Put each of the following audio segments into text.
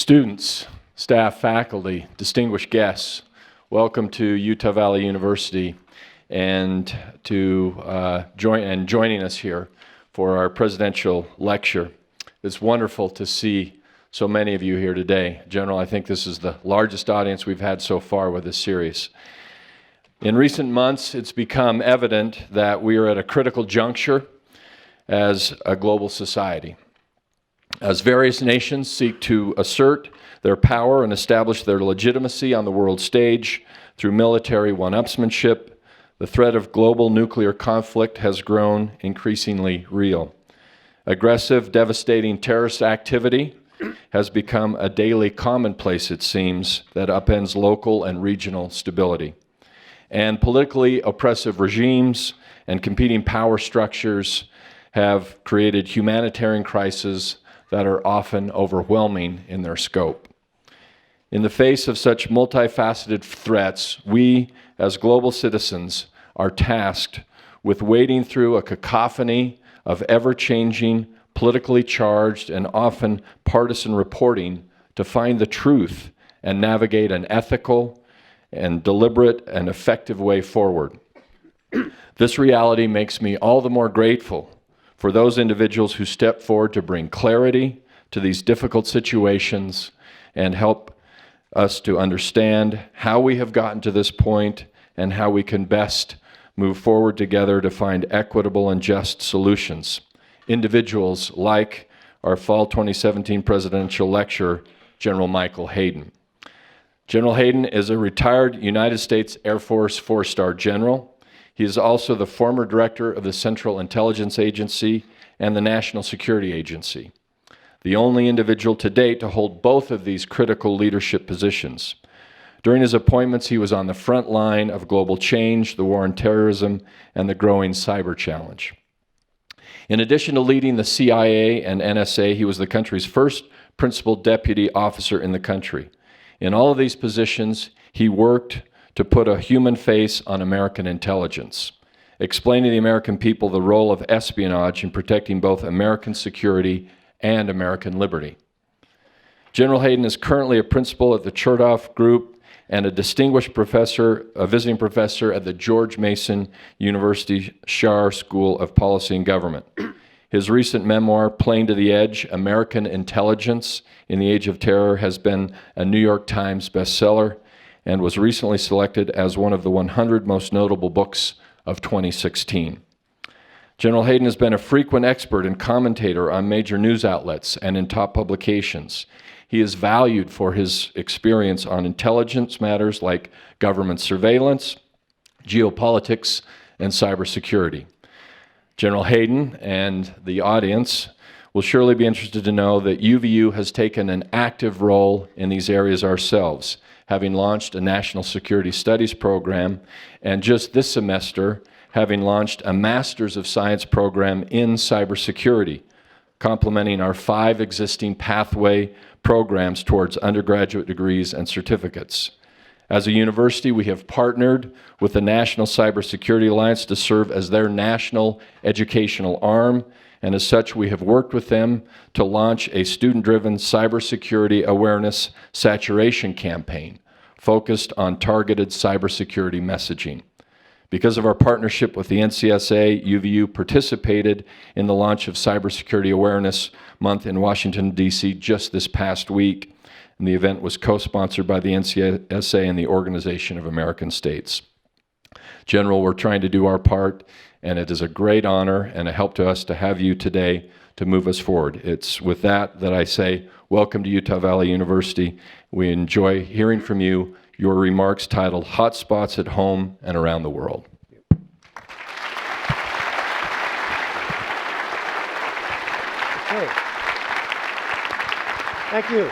Students, staff, faculty, distinguished guests, welcome to Utah Valley University and joining us here for our presidential lecture. It's wonderful to see so many of you here today. General, I think this is the largest audience we've had so far with this series. In recent months, it's become evident that we are at a critical juncture as a global society. As various nations seek to assert their power and establish their legitimacy on the world stage through military one-upsmanship, the threat of global nuclear conflict has grown increasingly real. Aggressive, devastating terrorist activity has become a daily commonplace, it seems, that upends local and regional stability. And politically oppressive regimes and competing power structures have created humanitarian crises that are often overwhelming in their scope. In the face of such multifaceted threats, we, as global citizens, are tasked with wading through a cacophony of ever-changing, politically charged, and often partisan reporting to find the truth and navigate an ethical and deliberate and effective way forward. This reality makes me all the more grateful for those individuals who step forward to bring clarity to these difficult situations and help us to understand how we have gotten to this point and how we can best move forward together to find equitable and just solutions. Individuals like our fall 2017 presidential lecturer, General Michael Hayden. General Hayden is a retired United States Air Force four-star general. He is also the former director of the Central Intelligence Agency and the National Security Agency, the only individual to date to hold both of these critical leadership positions. During his appointments, he was on the front line of global change, the war on terrorism, and the growing cyber challenge. In addition to leading the CIA and NSA, he was the country's first principal deputy officer in the country. In all of these positions, he worked to put a human face on American intelligence, explaining to the American people the role of espionage in protecting both American security and American liberty. General Hayden is currently a principal at the Chertoff Group and a distinguished professor, a visiting professor at the George Mason University Schar School of Policy and Government. His recent memoir, Playing to the Edge, American Intelligence in the Age of Terror, has been a New York Times bestseller and was recently selected as one of the 100 most notable books of 2016. General Hayden has been a frequent expert and commentator on major news outlets and in top publications. He is valued for his experience on intelligence matters like government surveillance, geopolitics, and cybersecurity. General Hayden and the audience will surely be interested to know that UVU has taken an active role in these areas ourselves, having launched a National Security Studies program, and just this semester, having launched a Masters of Science program in cybersecurity, complementing our 5 existing pathway programs towards undergraduate degrees and certificates. As a university, we have partnered with the National Cybersecurity Alliance to serve as their national educational arm, and as such, we have worked with them to launch a student-driven cybersecurity awareness saturation campaign focused on targeted cybersecurity messaging. Because of our partnership with the NCSA, UVU participated in the launch of Cybersecurity Awareness Month in Washington, D.C. just this past week, and the event was co-sponsored by the NCSA and the Organization of American States. General, we're trying to do our part, and it is a great honor and a help to us to have you today to move us forward. It's with that I say, welcome to Utah Valley University. We enjoy hearing from you, your remarks titled Hotspots at Home and Around the World. Okay. Thank you.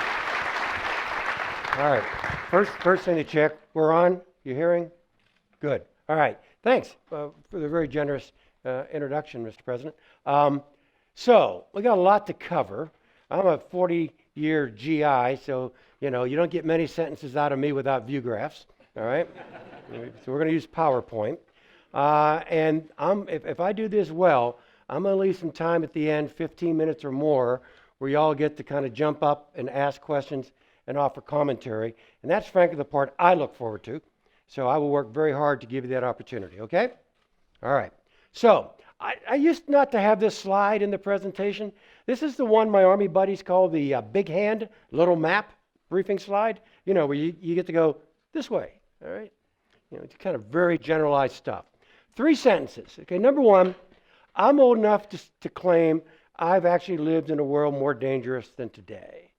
All right, first thing to check, we're on, you hearing? Good, all right, thanks for the very generous introduction, Mr. President. So, we got a lot to cover. I'm a 40-year GI, so, you don't get many sentences out of me without view graphs, all right? So we're gonna use PowerPoint. And if I do this well, I'm gonna leave some time at the end, 15 minutes or more, where y'all get to kind of jump up and ask questions and offer commentary. And that's frankly the part I look forward to. So I will work very hard to give you that opportunity, okay? All right. So I used not to have this slide in the presentation. This is the one my Army buddies call the big hand, little map briefing slide, where you get to go this way, all right? It's kind of very generalized stuff. 3 sentences. Okay, number one, I'm old enough to claim I've actually lived in a world more dangerous than today.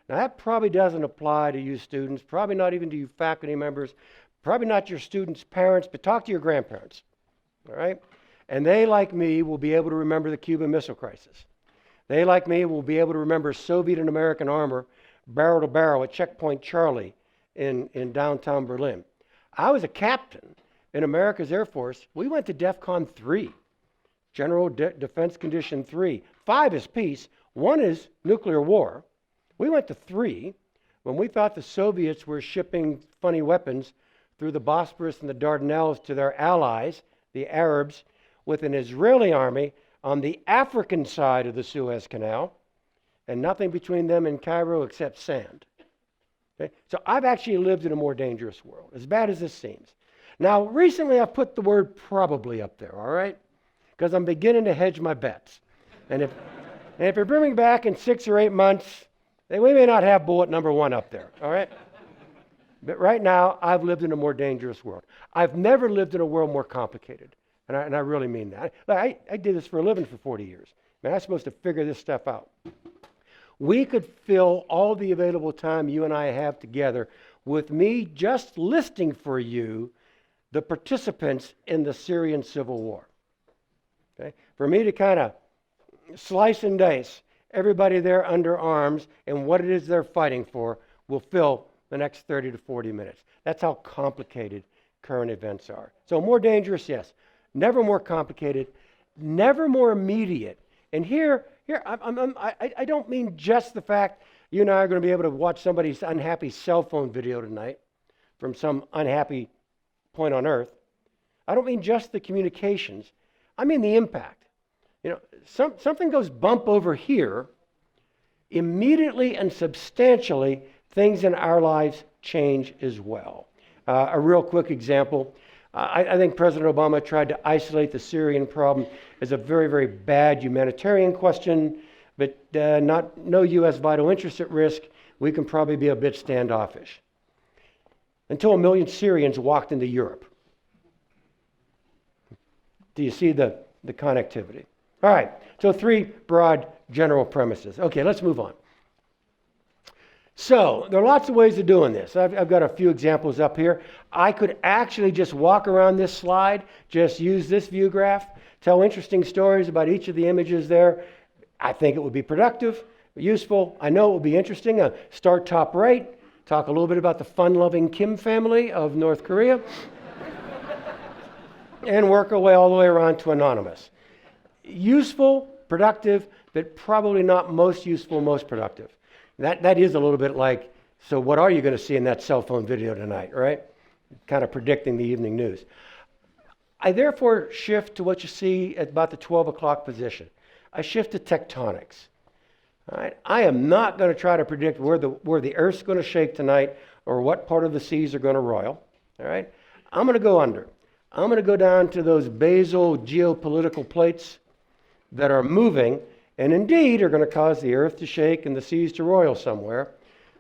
Now, that probably doesn't apply to you students, probably not even to you faculty members, probably not your students' parents, but talk to your grandparents, all right? And they, like me, will be able to remember the Cuban Missile Crisis. They, like me, will be able to remember Soviet and American armor barrel to barrel at Checkpoint Charlie in downtown Berlin. I was a captain in America's Air Force. We went to DEFCON 3, General Defense Condition 3. 5 is peace, 1 is nuclear war. We went to 3 when we thought the Soviets were shipping funny weapons through the Bosporus and the Dardanelles to their allies, the Arabs, with an Israeli army on the African side of the Suez Canal, and nothing between them and Cairo except sand. Okay? So I've actually lived in a more dangerous world, as bad as this seems. Now, recently I've put the word probably up there, all right? Because I'm beginning to hedge my bets. And if you bring me back in 6 or 8 months, then we may not have bullet number 1 up there, all right? But right now, I've lived in a more dangerous world. I've never lived in a world more complicated. And I really mean that. I did this for a living for 40 years. Man, I'm supposed to figure this stuff out. We could fill all the available time you and I have together with me just listing for you the participants in the Syrian civil war. Okay? For me to kind of slice and dice everybody there under arms and what it is they're fighting for will fill the next 30 to 40 minutes. That's how complicated current events are. So more dangerous, yes. Never more complicated, never more immediate. And here, I don't mean just the fact you and I are going to be able to watch somebody's unhappy cell phone video tonight from some unhappy point on earth. I don't mean just the communications. I mean the impact. Something goes bump over here, immediately and substantially, things in our lives change as well. A real quick example. I think President Obama tried to isolate the Syrian problem as a very, very bad humanitarian question, but no U.S. vital interest at risk. We can probably be a bit standoffish. Until 1 million Syrians walked into Europe. Do you see the connectivity? All right, so 3 broad general premises. Okay, let's move on. So, there are lots of ways of doing this. I've got a few examples up here. I could actually just walk around this slide, just use this view graph, tell interesting stories about each of the images there. I think it would be productive, useful. I know it would be interesting. Start top right, talk a little bit about the fun-loving Kim family of North Korea, and work our way all the way around to anonymous. Useful, productive, but probably not most useful, most productive. That is a little bit like, so what are you going to see in that cell phone video tonight, right? Kind of predicting the evening news. I therefore shift to what you see at about the 12 o'clock position. I shift to tectonics. All right? I am not going to try to predict where the Earth's going to shake tonight or what part of the seas are going to roil. All right? I'm going to go under. I'm going to go down to those basal geopolitical plates that are moving and indeed are going to cause the earth to shake and the seas to roil somewhere.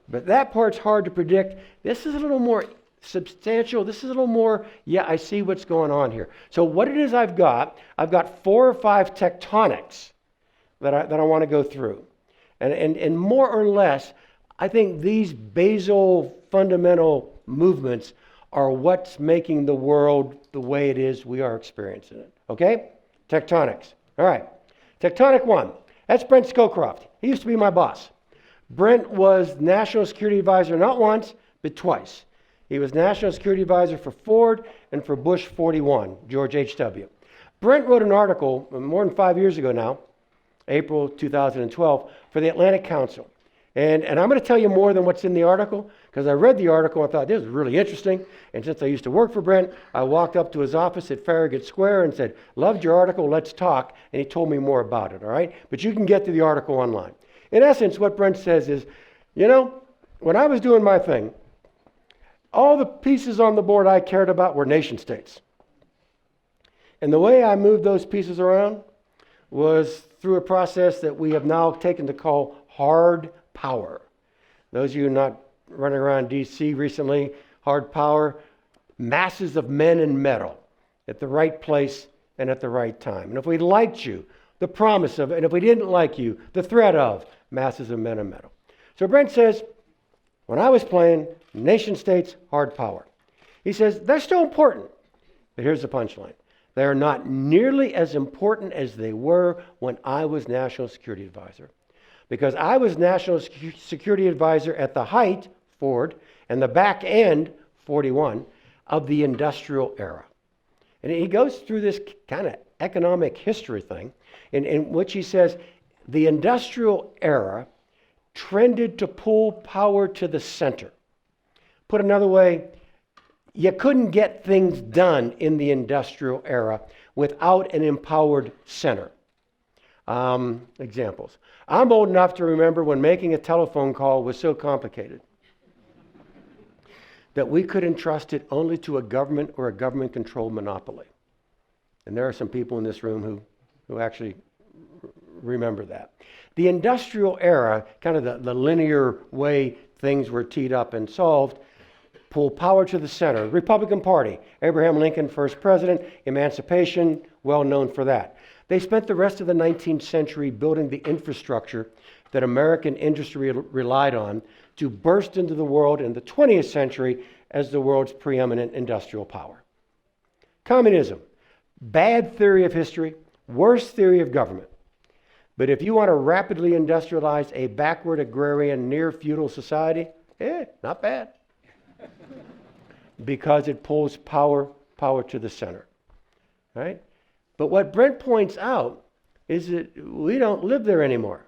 But that part's hard to predict. This is a little more substantial. This is a little more, yeah, I see what's going on here. So what it is I've got 4 or 5 tectonics that I want to go through. And more or less, I think these basal fundamental movements are what's making the world the way it is we are experiencing it. Okay? Tectonics. All right. Tectonic 1. That's Brent Scowcroft. He used to be my boss. Brent was National Security Advisor not once, but twice. He was National Security Advisor for Ford and for Bush 41, George H.W. Brent wrote an article more than 5 years ago now, April 2012, for the Atlantic Council. And I'm going to tell you more than what's in the article, because I read the article and thought, this is really interesting. And since I used to work for Brent, I walked up to his office at Farragut Square and said, loved your article, let's talk. And he told me more about it, all right? But you can get to the article online. In essence, what Brent says is, when I was doing my thing, all the pieces on the board I cared about were nation states. And the way I moved those pieces around was through a process that we have now taken to call hard power. Those of you not running around D.C. recently, hard power, masses of men and metal at the right place and at the right time. And if we liked you, the promise of it, and if we didn't like you, the threat of masses of men and metal. So Brent says, when I was playing nation states, hard power. He says, they're still important. But here's the punchline. They're not nearly as important as they were when I was National Security Advisor. Because I was National Security Advisor at the height, Ford, and the back end, 41, of the industrial era. And he goes through this kind of economic history thing in which he says the industrial era trended to pull power to the center. Put another way, you couldn't get things done in the industrial era without an empowered center. Examples. I'm old enough to remember when making a telephone call was so complicated that we could entrust it only to a government or a government-controlled monopoly. And there are some people in this room who actually remember that. The industrial era, kind of the linear way things were teed up and solved, pulled power to the center. Republican Party, Abraham Lincoln, first president, emancipation, well known for that. They spent the rest of the 19th century building the infrastructure that American industry relied on to burst into the world in the 20th century as the world's preeminent industrial power. Communism, bad theory of history, worst theory of government. But if you want to rapidly industrialize a backward agrarian near-feudal society, not bad. Because it pulls power to the center, right? But what Brent points out is that we don't live there anymore.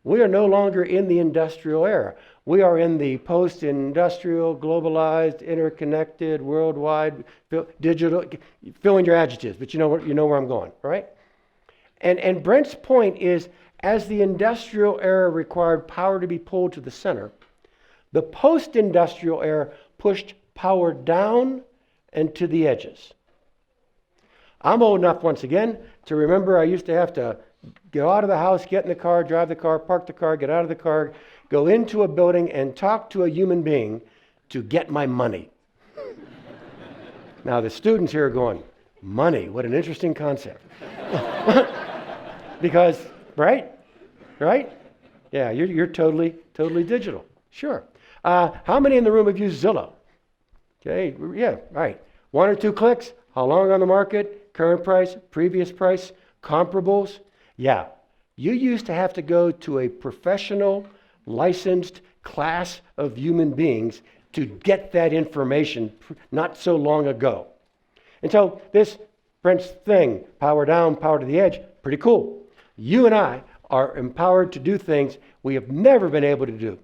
We are no longer in the industrial era. We are in the post-industrial, globalized, interconnected, worldwide, digital, fill in your adjectives, but you know where I'm going, right? And Brent's point is, as the industrial era required power to be pulled to the center, the post-industrial era pushed power down and to the edges. I'm old enough, once again, to remember I used to have to go out of the house, get in the car, drive the car, park the car, get out of the car, go into a building and talk to a human being to get my money. Now the students here are going, money, what an interesting concept. Because, right? Yeah, you're totally digital. Sure. How many in the room have used Zillow? Okay, yeah, right. 1 or 2 clicks, how long on the market, current price, previous price, comparables. Yeah, you used to have to go to a professional, licensed class of human beings to get that information not so long ago. And so this Brent's thing, power down, power to the edge, pretty cool. You and I are empowered to do things we have never been able to do.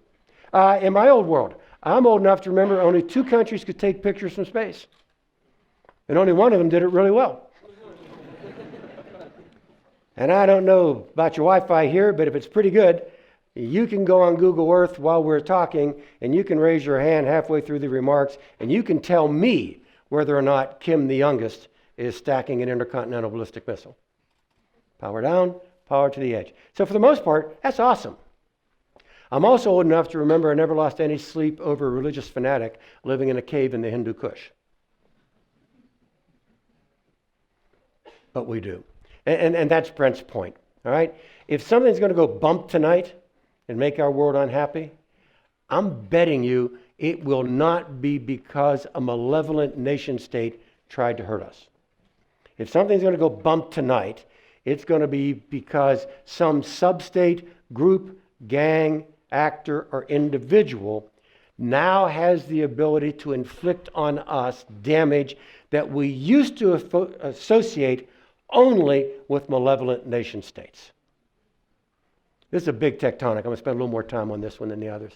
In my old world, I'm old enough to remember only 2 countries could take pictures from space. And only one of them did it really well. And I don't know about your Wi-Fi here, but if it's pretty good, you can go on Google Earth while we're talking, and you can raise your hand halfway through the remarks, and you can tell me whether or not Kim the youngest is stacking an intercontinental ballistic missile. Power down, power to the edge. So for the most part, that's awesome. I'm also old enough to remember I never lost any sleep over a religious fanatic living in a cave in the Hindu Kush. But we do. And that's Brent's point, all right? If something's going to go bump tonight and make our world unhappy, I'm betting you it will not be because a malevolent nation state tried to hurt us. If something's going to go bump tonight, it's going to be because some sub-state, group, gang, actor, or individual now has the ability to inflict on us damage that we used to associate only with malevolent nation states. This is a big tectonic. I'm going to spend a little more time on this one than the others.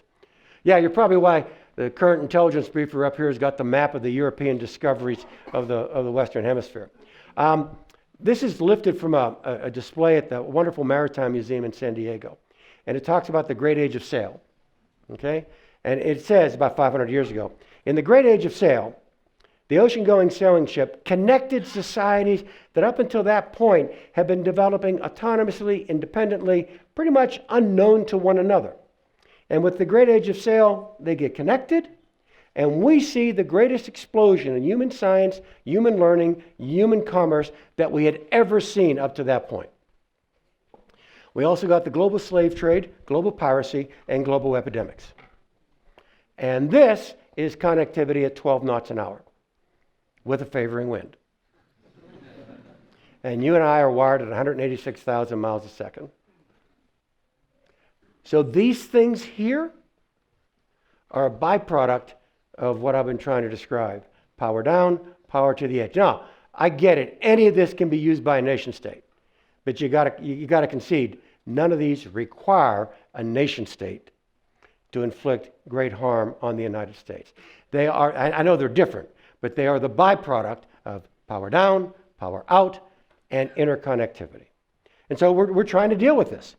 Yeah, you're probably why the current intelligence briefer up here has got the map of the European discoveries of the Western Hemisphere. This is lifted from a display at the wonderful Maritime Museum in San Diego. And it talks about the Great Age of Sail. Okay? And it says about 500 years ago, in the great age of sail, the ocean-going sailing ship connected societies that up until that point had been developing autonomously, independently, pretty much unknown to one another. And with the great age of sail, they get connected, and we see the greatest explosion in human science, human learning, human commerce that we had ever seen up to that point. We also got the global slave trade, global piracy, and global epidemics. And this is connectivity at 12 knots an hour with a favoring wind. And you and I are wired at 186,000 miles a second. So these things here are a byproduct of what I've been trying to describe. Power down, power to the edge. Now, I get it. Any of this can be used by a nation state. But you gotta concede, none of these require a nation state to inflict great harm on the United States. They are, I know they're different, but they are the byproduct of power down, power out, and interconnectivity. And so we're trying to deal with this.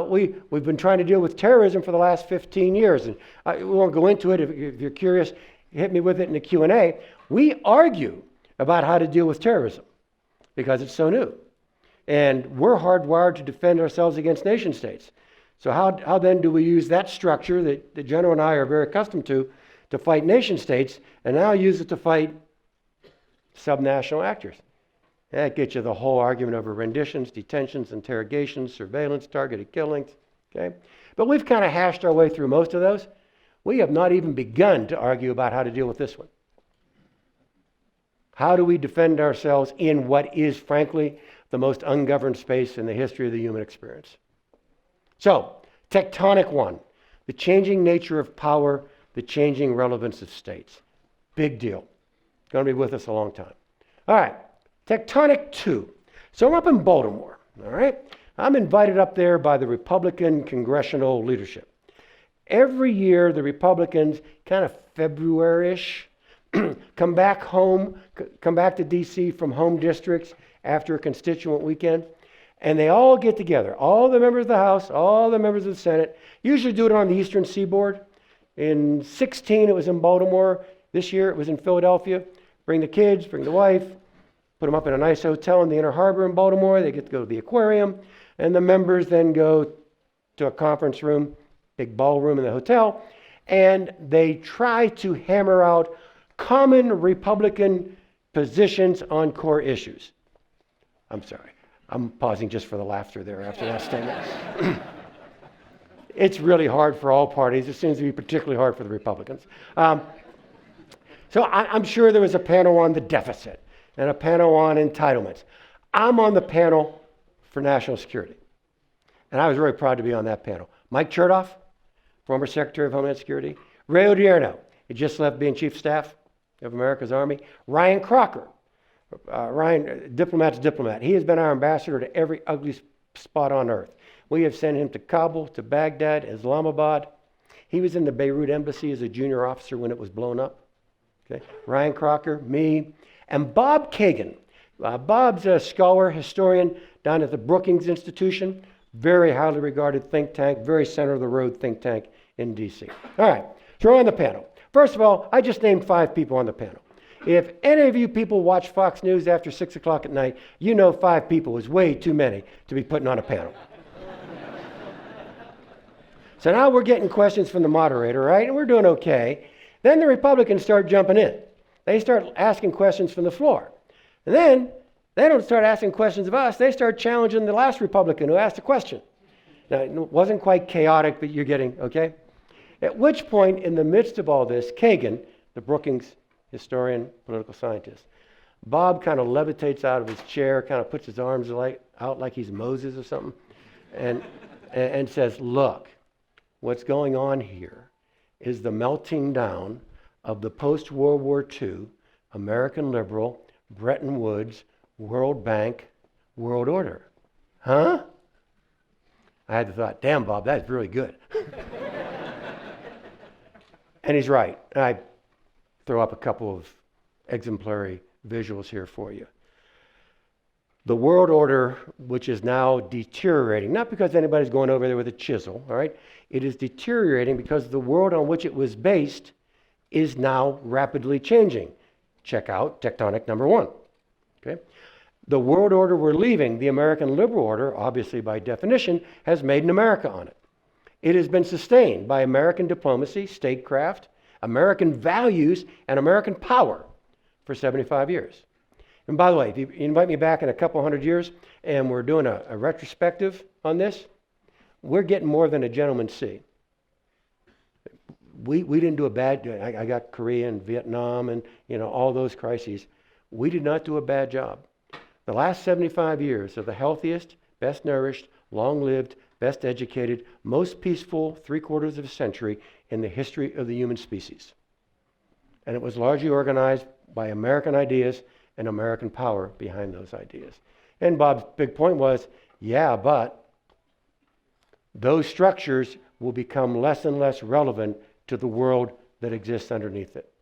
We've been trying to deal with terrorism for the last 15 years, and we won't go into it. If you're curious, hit me with it in the Q&A. We argue about how to deal with terrorism because it's so new. And we're hardwired to defend ourselves against nation states. So how then do we use that structure that the General and I are very accustomed to fight nation states, and now use it to fight subnational actors? That gets you the whole argument over renditions, detentions, interrogations, surveillance, targeted killings, okay? But we've kind of hashed our way through most of those. We have not even begun to argue about how to deal with this one. How do we defend ourselves in what is, frankly, the most ungoverned space in the history of the human experience? So, tectonic one, the changing nature of power, the changing relevance of states. Big deal. Going to be with us a long time. All right. Tectonic 2. So I'm up in Baltimore, all right? I'm invited up there by the Republican congressional leadership. Every year, the Republicans, kind of February-ish, come back home, come back to D.C. from home districts after a constituent weekend, and they all get together. All the members of the House, all the members of the Senate, usually do it on the Eastern Seaboard. In 16, it was in Baltimore. This year, it was in Philadelphia. Bring the kids, bring the wife, put them up in a nice hotel in the Inner Harbor in Baltimore. They get to go to the aquarium. And the members then go to a conference room, big ballroom in the hotel, and they try to hammer out common Republican positions on core issues. I'm sorry. I'm pausing just for the laughter there after that statement. It's really hard for all parties. It seems to be particularly hard for the Republicans. So I'm sure there was a panel on the deficit and a panel on entitlements. I'm on the panel for national security. And I was very proud to be on that panel. Mike Chertoff, former Secretary of Homeland Security. Ray Odierno, he just left being Chief of Staff of America's Army. Ryan Crocker, diplomat's diplomat. He has been our ambassador to every ugly spot on earth. We have sent him to Kabul, to Baghdad, Islamabad. He was in the Beirut embassy as a junior officer when it was blown up. Okay. Ryan Crocker, me, and Bob Kagan. Bob's a scholar, historian down at the Brookings Institution, very highly regarded think tank, very center-of-the-road think tank in D.C. All right, so we're on the panel. First of all, I just named 5 people on the panel. If any of you people watch Fox News after 6 o'clock at night, you know 5 people is way too many to be putting on a panel. So now we're getting questions from the moderator, right? And we're doing okay. Then the Republicans start jumping in. They start asking questions from the floor. And then they don't start asking questions of us. They start challenging the last Republican who asked a question. Now, it wasn't quite chaotic, but you're getting, okay? At which point, in the midst of all this, Kagan, the Brookings historian, political scientist, Bob kind of levitates out of his chair, kind of puts his arms out like he's Moses or something, and says, look, what's going on here is the melting down of the post-World War II, American liberal, Bretton Woods, World Bank, world order. Huh? I had the thought, damn, Bob, that's really good. And he's right. I throw up a couple of exemplary visuals here for you. The world order, which is now deteriorating, not because anybody's going over there with a chisel, all right? It is deteriorating because the world on which it was based is now rapidly changing. Check out tectonic number one, okay? The world order we're leaving, the American liberal order, obviously by definition, has made in America on it. It has been sustained by American diplomacy, statecraft, American values, and American power for 75 years. And by the way, if you invite me back in a couple hundred years and we're doing a retrospective on this, we're getting more than a gentleman's C. We didn't do a bad, I got Korea and Vietnam and all those crises. We did not do a bad job. The last 75 years are the healthiest, best nourished, long-lived, best educated, most peaceful 3/4 of a century in the history of the human species. And it was largely organized by American ideas and American power behind those ideas. And Bob's big point was, yeah, but those structures will become less and less relevant to the world that exists underneath it.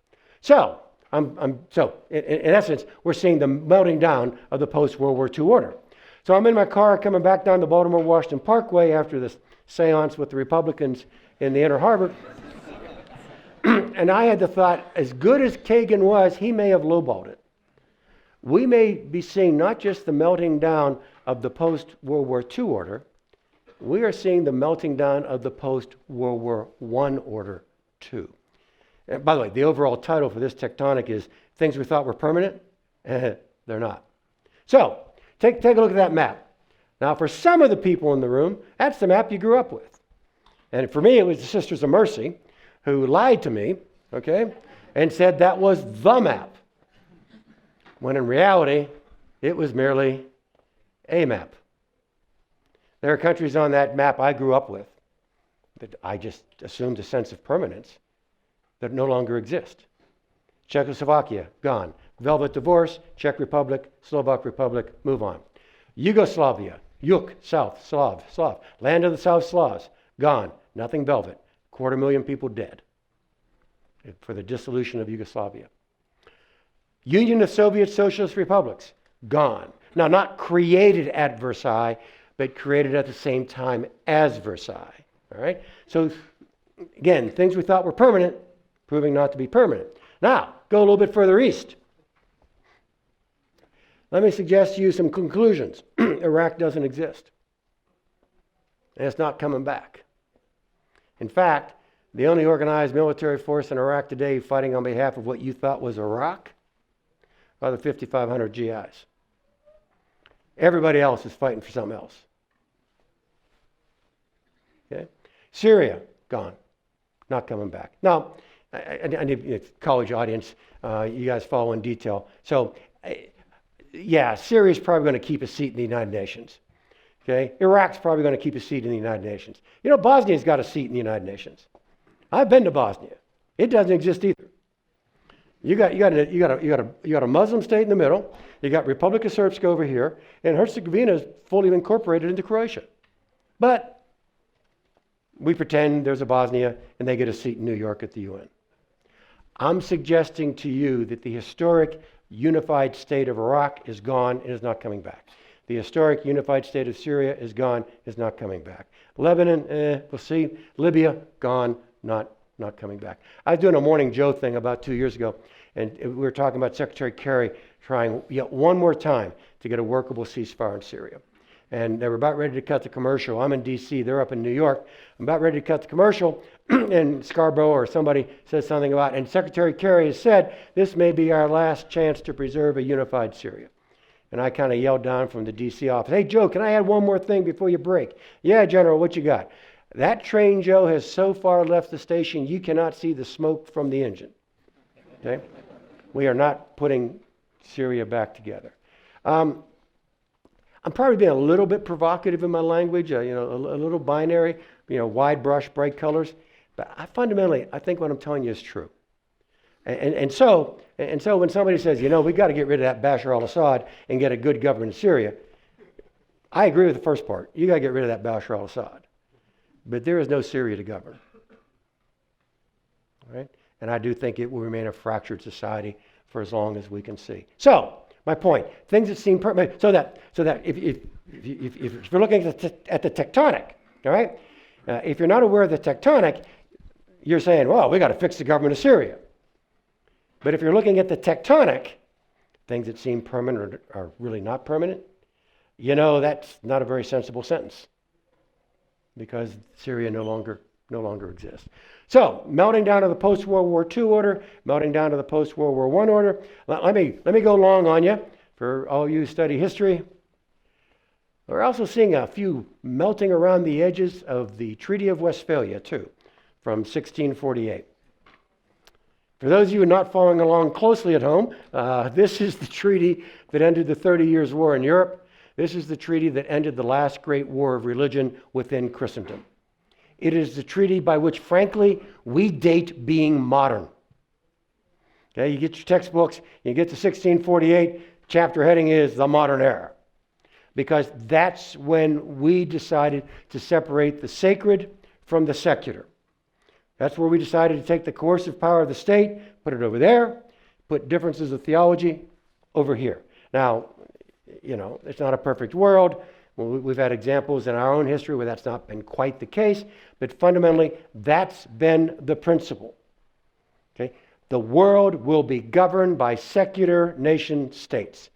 So, in essence, we're seeing the melting down of the post-World War II order. So I'm in my car coming back down the Baltimore-Washington Parkway after this seance with the Republicans in the Inner Harbor. And I had the thought, as good as Kagan was, he may have lowballed it. We may be seeing not just the melting down of the post-World War II order, we are seeing the melting down of the post-World War I order too. And by the way, the overall title for this tectonic is Things We Thought Were Permanent? They're not. So, take a look at that map. Now, for some of the people in the room, that's the map you grew up with. And for me, it was the Sisters of Mercy who lied to me, okay, and said that was the map. When in reality, it was merely a map. There are countries on that map I grew up with that I just assumed a sense of permanence that no longer exist. Czechoslovakia, gone. Velvet divorce, Czech Republic, Slovak Republic, move on. Yugoslavia, Yuk, South, Slav, land of the South Slavs, gone. Nothing velvet. 250,000 people dead for the dissolution of Yugoslavia. Union of Soviet Socialist Republics, gone. Now, not created at Versailles, but created at the same time as Versailles. All right? So, again, things we thought were permanent, proving not to be permanent. Now, go a little bit further east. Let me suggest to you some conclusions. Iraq doesn't exist. And it's not coming back. In fact, the only organized military force in Iraq today fighting on behalf of what you thought was Iraq are the 5,500 GIs. Everybody else is fighting for something else. Okay? Syria, gone. Not coming back. Now, I need a college audience. You guys follow in detail. So, yeah, Syria's probably going to keep a seat in the United Nations. Okay? Iraq's probably going to keep a seat in the United Nations. You know, Bosnia's got a seat in the United Nations. I've been to Bosnia. It doesn't exist either. You got a Muslim state in the middle. You got Republika Srpska over here, and Herzegovina is fully incorporated into Croatia. But we pretend there's a Bosnia, and they get a seat in New York at the UN. I'm suggesting to you that the historic unified state of Iraq is gone and is not coming back. The historic unified state of Syria is gone, is not coming back. Lebanon, we'll see. Libya, gone, not coming back. I was doing a Morning Joe thing about 2 years ago, and we were talking about Secretary Kerry trying yet one more time to get a workable ceasefire in Syria. And they were about ready to cut the commercial. I'm in D.C., they're up in New York. I'm about ready to cut the commercial, and Scarborough or somebody says something about, and Secretary Kerry has said, this may be our last chance to preserve a unified Syria. And I kind of yelled down from the D.C. office, hey, Joe, can I add one more thing before you break? Yeah, General, what you got? That train, Joe, has so far left the station, you cannot see the smoke from the engine. Okay? We are not putting Syria back together. I'm probably being a little bit provocative in my language, a little binary, wide brush, bright colors. But I think what I'm telling you is true. And so when somebody says, we've got to get rid of that Bashar al-Assad and get a good government in Syria, I agree with the first part. You got to get rid of that Bashar al-Assad. But there is no Syria to govern. All right? And I do think it will remain a fractured society for as long as we can see. So, My point, things that seem permanent, so that if you're looking at the tectonic, all right, if you're not aware of the tectonic, you're saying, well, we got to fix the government of Syria. But if you're looking at the tectonic, things that seem permanent are really not permanent, you know that's not a very sensible sentence because Syria no longer exists. So, melting down to the post-World War II order, melting down to the post-World War I order. Let me go long on you for all you who study history. We're also seeing a few melting around the edges of the Treaty of Westphalia, too, from 1648. For those of you not following along closely at home, this is the treaty that ended the 30 Years' War in Europe. This is the treaty that ended the last great war of religion within Christendom. It is the treaty by which, frankly, we date being modern. Okay, you get your textbooks, you get to 1648, chapter heading is the modern era. Because that's when we decided to separate the sacred from the secular. That's where we decided to take the coercive power of the state, put it over there, put differences of theology over here. Now, you know, it's not a perfect world. We've had examples in our own history where that's not been quite the case, but fundamentally, that's been the principle. Okay? The world will be governed by secular nation states.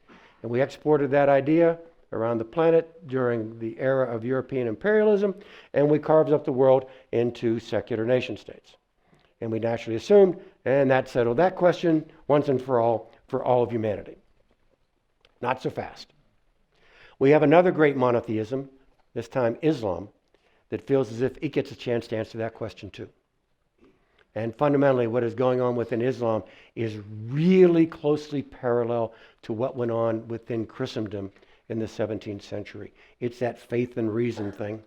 And we exported that idea around the planet during the era of European imperialism, and we carved up the world into secular nation states. And we naturally assumed, and that settled that question once and for all of humanity. Not so fast. We have another great monotheism, this time Islam, that feels as if it gets a chance to answer that question too. And fundamentally, what is going on within Islam is really closely parallel to what went on within Christendom in the 17th century. It's that faith and reason thing.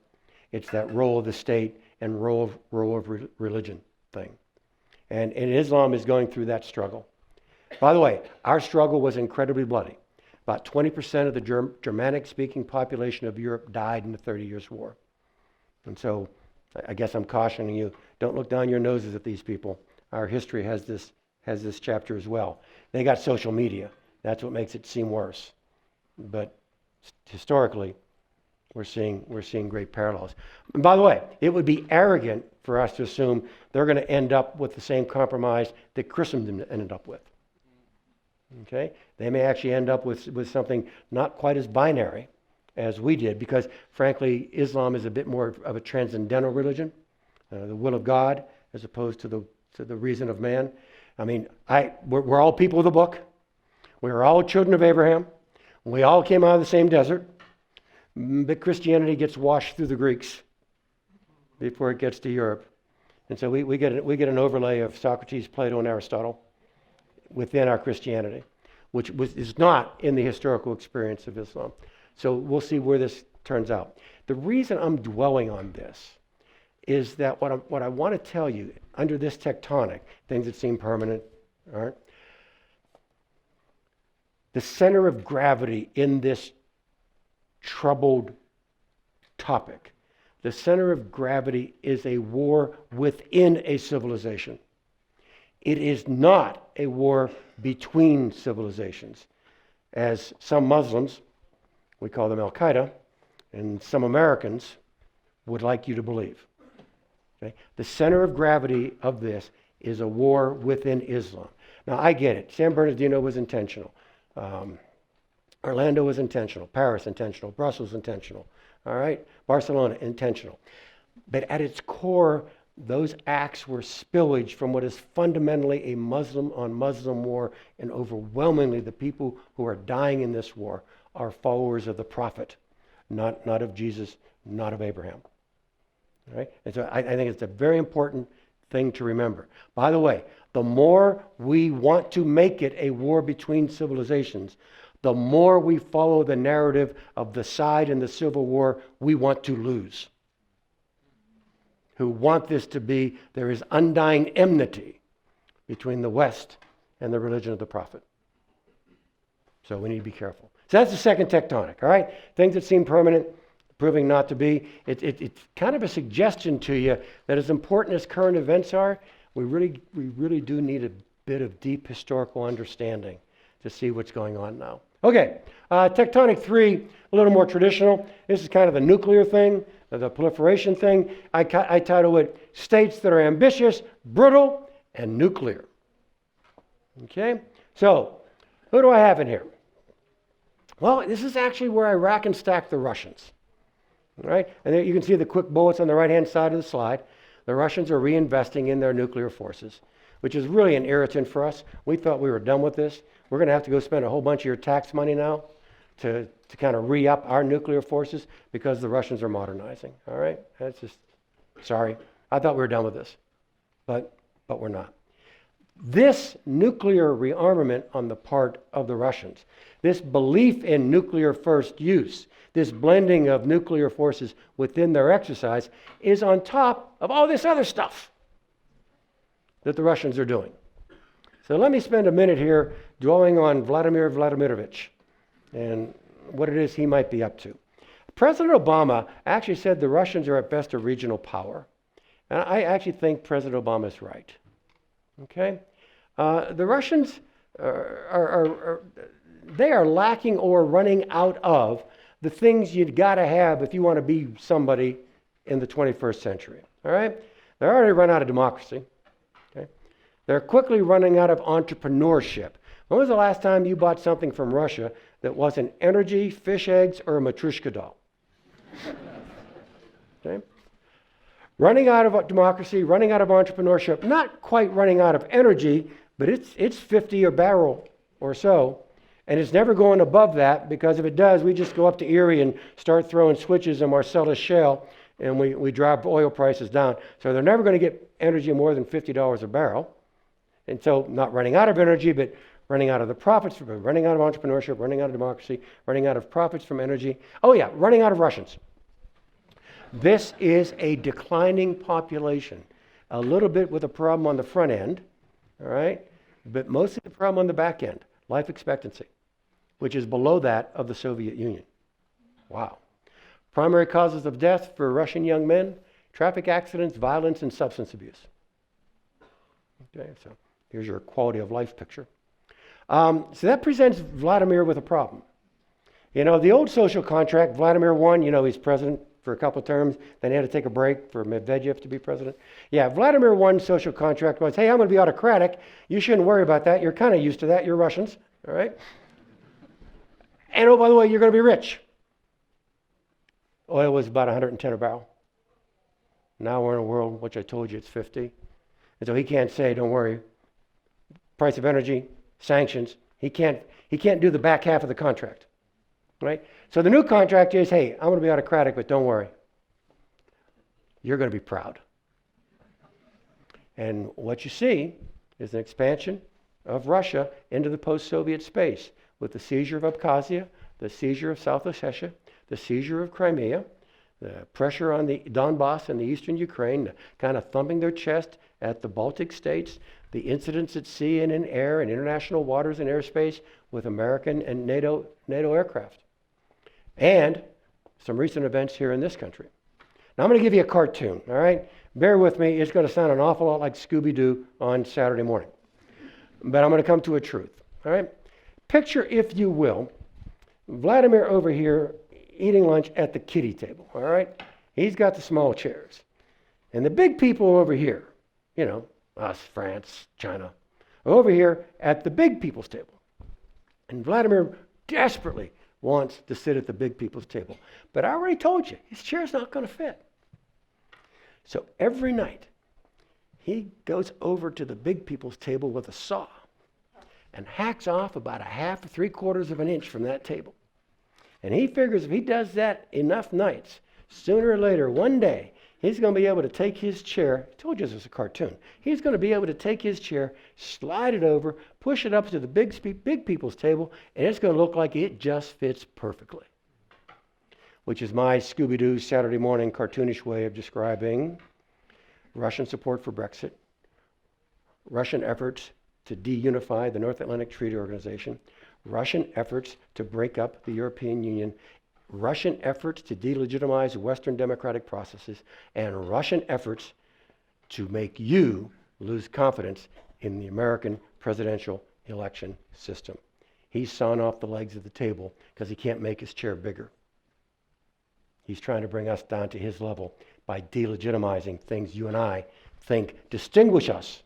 It's that role of the state and role of religion thing. And Islam is going through that struggle. By the way, our struggle was incredibly bloody. About 20% of the Germanic-speaking population of Europe died in the 30 Years' War. And so I guess I'm cautioning you, don't look down your noses at these people. Our history has this chapter as well. They got social media. That's what makes it seem worse. But historically, we're seeing great parallels. And by the way, it would be arrogant for us to assume they're going to end up with the same compromise that Christendom ended up with. Okay? They may actually end up with something not quite as binary as we did, because frankly, Islam is a bit more of a transcendental religion, the will of God, as opposed to the reason of man. I mean, we're all people of the book. We're all children of Abraham. We all came out of the same desert. But Christianity gets washed through the Greeks before it gets to Europe. And so we get an overlay of Socrates, Plato, and Aristotle within our Christianity, which is not in the historical experience of Islam. So we'll see where this turns out. The reason I'm dwelling on this is that what I want to tell you, under this tectonic, things that seem permanent, all right, the center of gravity in this troubled topic, the center of gravity is a war within a civilization. It is not a war between civilizations, as some Muslims, we call them Al-Qaeda, and some Americans would like you to believe. Okay? The center of gravity of this is a war within Islam. Now, I get it. San Bernardino was intentional. Orlando was intentional. Paris, intentional. Brussels, intentional. All right? Barcelona, intentional. But at its core, those acts were spillage from what is fundamentally a Muslim-on-Muslim war, and overwhelmingly the people who are dying in this war are followers of the Prophet, not of Jesus, not of Abraham. All right? And so I think it's a very important thing to remember. By the way, the more we want to make it a war between civilizations, the more we follow the narrative of the side in the Civil War we want to lose, who want this to be, there is undying enmity between the West and the religion of the Prophet. So we need to be careful. So that's the second tectonic, all right? Things that seem permanent, proving not to be. It's kind of a suggestion to you that as important as current events are, we really do need a bit of deep historical understanding to see what's going on now. Okay, tectonic 3, a little more traditional. This is kind of the nuclear thing, the proliferation thing. I title it States that are ambitious, brutal, and nuclear. Okay, so who do I have in here? Well, this is actually where I rack and stack the Russians. All right, and there you can see the quick bullets on the right-hand side of the slide. The Russians are reinvesting in their nuclear forces, which is really an irritant for us. We thought we were done with this. We're going to have to go spend a whole bunch of your tax money now to kind of re-up our nuclear forces because the Russians are modernizing. All right, that's just, sorry. I thought we were done with this, but we're not. This nuclear rearmament on the part of the Russians, this belief in nuclear first use, this blending of nuclear forces within their exercise is on top of all this other stuff that the Russians are doing. So let me spend a minute here dwelling on Vladimir Vladimirovich and what it is he might be up to. President Obama actually said the Russians are at best a regional power. And I actually think President Obama is right. Okay? The Russians they are lacking or running out of the things you've got to have if you want to be somebody in the 21st century. All right? They're already run out of democracy. Okay? They're quickly running out of entrepreneurship. When was the last time you bought something from Russia that wasn't energy, fish eggs, or a Matryoshka doll? Okay? Running out of democracy, running out of entrepreneurship, not quite running out of energy, but it's 50 a barrel or so. And it's never going above that, because if it does, we just go up to Erie and start throwing switches in Marcellus Shale, and we drive oil prices down. So they're never going to get energy more than $50 a barrel. And so not running out of energy, but running out of the profits, running out of entrepreneurship, running out of democracy, running out of profits from energy. Oh yeah, running out of Russians. This is a declining population. A little bit with a problem on the front end, all right? But mostly the problem on the back end, life expectancy, which is below that of the Soviet Union. Wow. Primary causes of death for Russian young men: traffic accidents, violence, and substance abuse. Okay, so here's your quality of life picture. So that presents Vladimir with a problem. You know, the old social contract, Vladimir won, you know, he's president for a couple of terms, then he had to take a break for Medvedev to be president. Yeah, Vladimir I's social contract was, hey, I'm going to be autocratic. You shouldn't worry about that. You're kind of used to that. You're Russians, all right? And oh, by the way, you're going to be rich. Oil was about 110 a barrel. Now we're in a world, which I told you, it's 50. And so he can't say, don't worry, price of energy, sanctions. He can't do the back half of the contract, right? So the new contract is, hey, I'm going to be autocratic, but don't worry. You're going to be proud. And what you see is an expansion of Russia into the post-Soviet space with the seizure of Abkhazia, the seizure of South Ossetia, the seizure of Crimea, the pressure on the Donbass and the eastern Ukraine, kind of thumping their chest at the Baltic states, the incidents at sea and in air and international waters and airspace with American and NATO aircraft, and some recent events here in this country. Now I'm going to give you a cartoon, all right? Bear with me, it's going to sound an awful lot like Scooby-Doo on Saturday morning. But I'm going to come to a truth, all right? Picture, if you will, Vladimir over here eating lunch at the kiddie table, all right? He's got the small chairs. And the big people over here, you know, us, France, China, are over here at the big people's table. And Vladimir desperately wants to sit at the big people's table. But I already told you, his chair's not going to fit. So every night, he goes over to the big people's table with a saw and hacks off about a half or 3/4 of an inch from that table. And he figures if he does that enough nights, sooner or later, one day, he's going to be able to take his chair. I told you this was a cartoon. He's going to be able to take his chair, slide it over, push it up to the big people's table, and it's going to look like it just fits perfectly. Which is my Scooby-Doo Saturday morning cartoonish way of describing Russian support for Brexit, Russian efforts to de-unify the North Atlantic Treaty Organization, Russian efforts to break up the European Union, Russian efforts to delegitimize Western democratic processes, and Russian efforts to make you lose confidence in the American presidential election system. He's sawing off the legs of the table because he can't make his chair bigger. He's trying to bring us down to his level by delegitimizing things you and I think distinguish us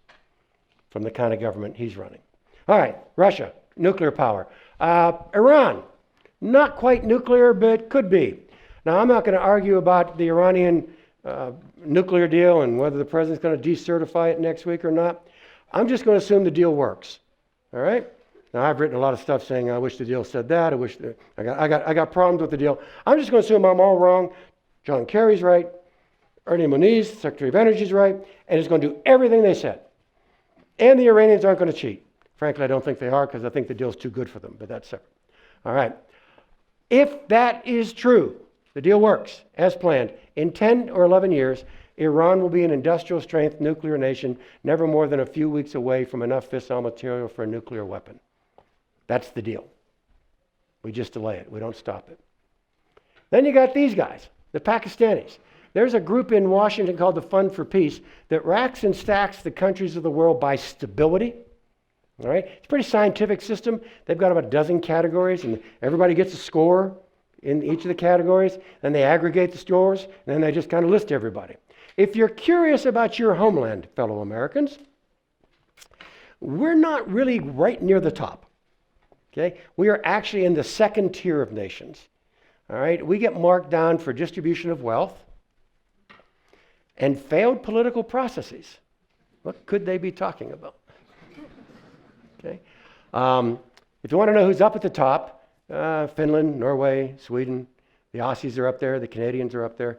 from the kind of government he's running. All right, Russia, nuclear power. Iran, not quite nuclear, but could be. Now, I'm not going to argue about the Iranian nuclear deal and whether the president's going to decertify it next week or not. I'm just going to assume the deal works. All right? Now, I've written a lot of stuff saying I wish the deal said that. I got problems with the deal. I'm just going to assume I'm all wrong. John Kerry's right. Ernie Moniz, Secretary of Energy, is right, and is going to do everything they said. And the Iranians aren't going to cheat. Frankly, I don't think they are because I think the deal's too good for them, but that's separate. All right. If that is true, the deal works as planned. In 10 or 11 years, Iran will be an industrial strength nuclear nation, never more than a few weeks away from enough fissile material for a nuclear weapon. That's the deal. We just delay it. We don't stop it. Then you got these guys, the Pakistanis. There's a group in Washington called the Fund for Peace that racks and stacks the countries of the world by stability. All right? It's a pretty scientific system. They've got about a dozen categories, and everybody gets a score in each of the categories. Then they aggregate the scores, and then they just kind of list everybody. If you're curious about your homeland, fellow Americans, we're not really right near the top. Okay? We are actually in the second tier of nations. All right? We get marked down for distribution of wealth and failed political processes. What could they be talking about? Okay. If you want to know who's up at the top, Finland, Norway, Sweden, the Aussies are up there, the Canadians are up there.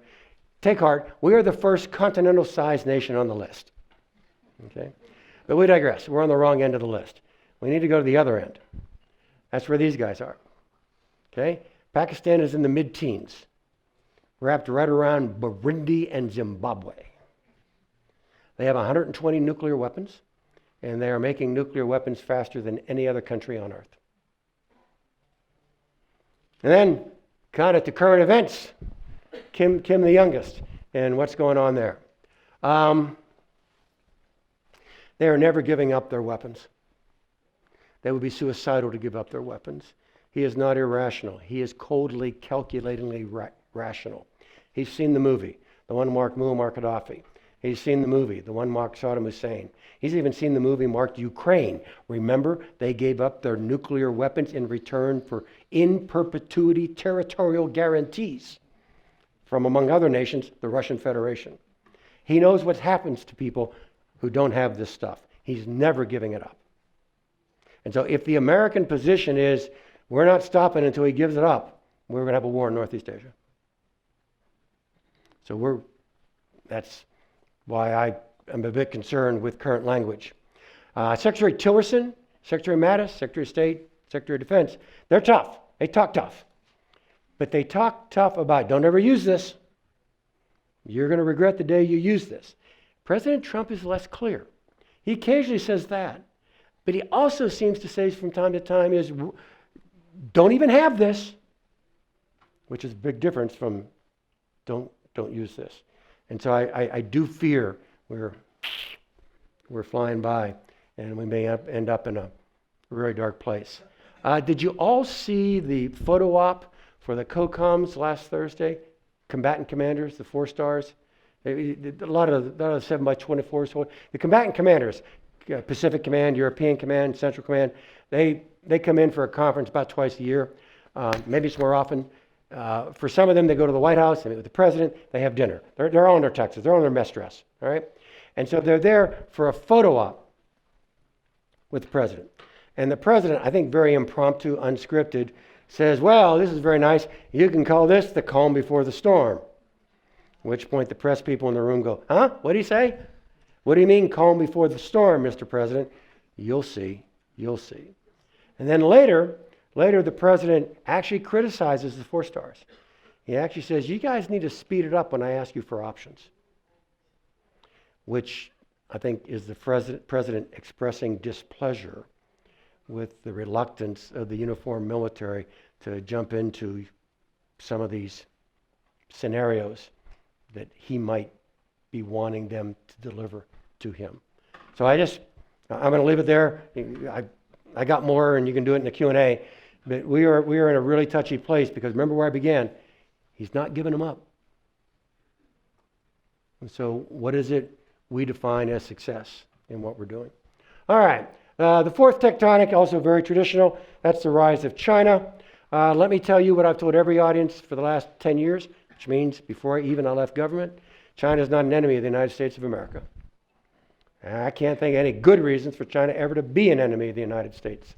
Take heart, we are the first continental-sized nation on the list. Okay? But we digress. We're on the wrong end of the list. We need to go to the other end. That's where these guys are. Okay? Pakistan is in the mid-teens, wrapped right around Burundi and Zimbabwe. They have 120 nuclear weapons, and they are making nuclear weapons faster than any other country on Earth. And then, kind of to current events, Kim the youngest, and what's going on there. They are never giving up their weapons. They would be suicidal to give up their weapons. He is not irrational. He is coldly, calculatingly rational. He's seen the movie, the one marked Muammar Gaddafi. He's seen the movie, the one marked Saddam Hussein. He's even seen the movie marked Ukraine. Remember, they gave up their nuclear weapons in return for in perpetuity territorial guarantees from, among other nations, the Russian Federation. He knows what happens to people who don't have this stuff. He's never giving it up. And so if the American position is, we're not stopping until he gives it up, we're going to have a war in Northeast Asia. So that's why I am a bit concerned with current language. Secretary Tillerson, Secretary Mattis, Secretary of State, Secretary of Defense, they're tough. They talk tough. But they talk tough about, don't ever use this. You're going to regret the day you use this. President Trump is less clear. He occasionally says that. But he also seems to say from time to time is, don't even have this, which is a big difference from don't use this. And so I do fear we're flying by and we may end up in a very dark place. Did you all see the photo op for the COCOMs last Thursday? Combatant commanders, the 4 stars. A lot of the 7x24s. The combatant commanders, Pacific Command, European Command, Central Command, they come in for a conference about twice a year. Maybe it's more often. For some of them, they go to the White House, they meet with the president, they have dinner. They're all in their tuxes, they're all in their mess dress, all right? And so they're there for a photo op with the president. And the president, I think very impromptu, unscripted, says, well, this is very nice. You can call this the calm before the storm. At which point the press people in the room go, huh? What did he say? What do you mean calm before the storm, Mr. President? You'll see. And then later, the president actually criticizes the 4 stars. He actually says, you guys need to speed it up when I ask you for options. Which I think is the president expressing displeasure with the reluctance of the uniformed military to jump into some of these scenarios that he might be wanting them to deliver to him. So I'm going to leave it there. I got more, and you can do it in the Q&A, but we are in a really touchy place because remember where I began? He's not giving them up. And so what is it we define as success in what we're doing? All right. The fourth tectonic, also very traditional, that's the rise of China. Let me tell you what I've told every audience for the last 10 years, which means before I left government, China is not an enemy of the United States of America. I can't think of any good reasons for China ever to be an enemy of the United States.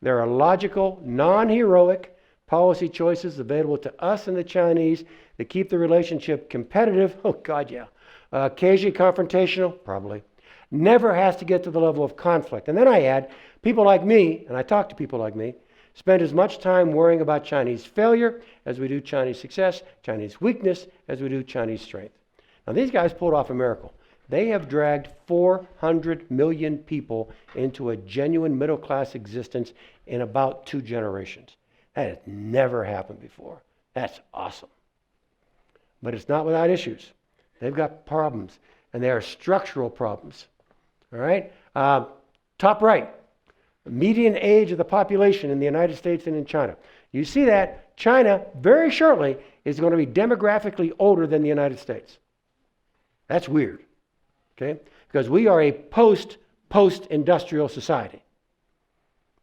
There are logical, non-heroic policy choices available to us and the Chinese that keep the relationship competitive. Oh, God, yeah. Occasionally confrontational, probably. Never has to get to the level of conflict. And then I add, people like me, and I talk to people like me, spend as much time worrying about Chinese failure as we do Chinese success, Chinese weakness as we do Chinese strength. Now, these guys pulled off a miracle. They have dragged 400 million people into a genuine middle-class existence in about 2 generations. That has never happened before. That's awesome. But it's not without issues. They've got problems, and they are structural problems. All right? Top right, median age of the population in the United States and in China. You see that China, very shortly, is going to be demographically older than the United States. That's weird. Okay? Because we are a post-industrial society.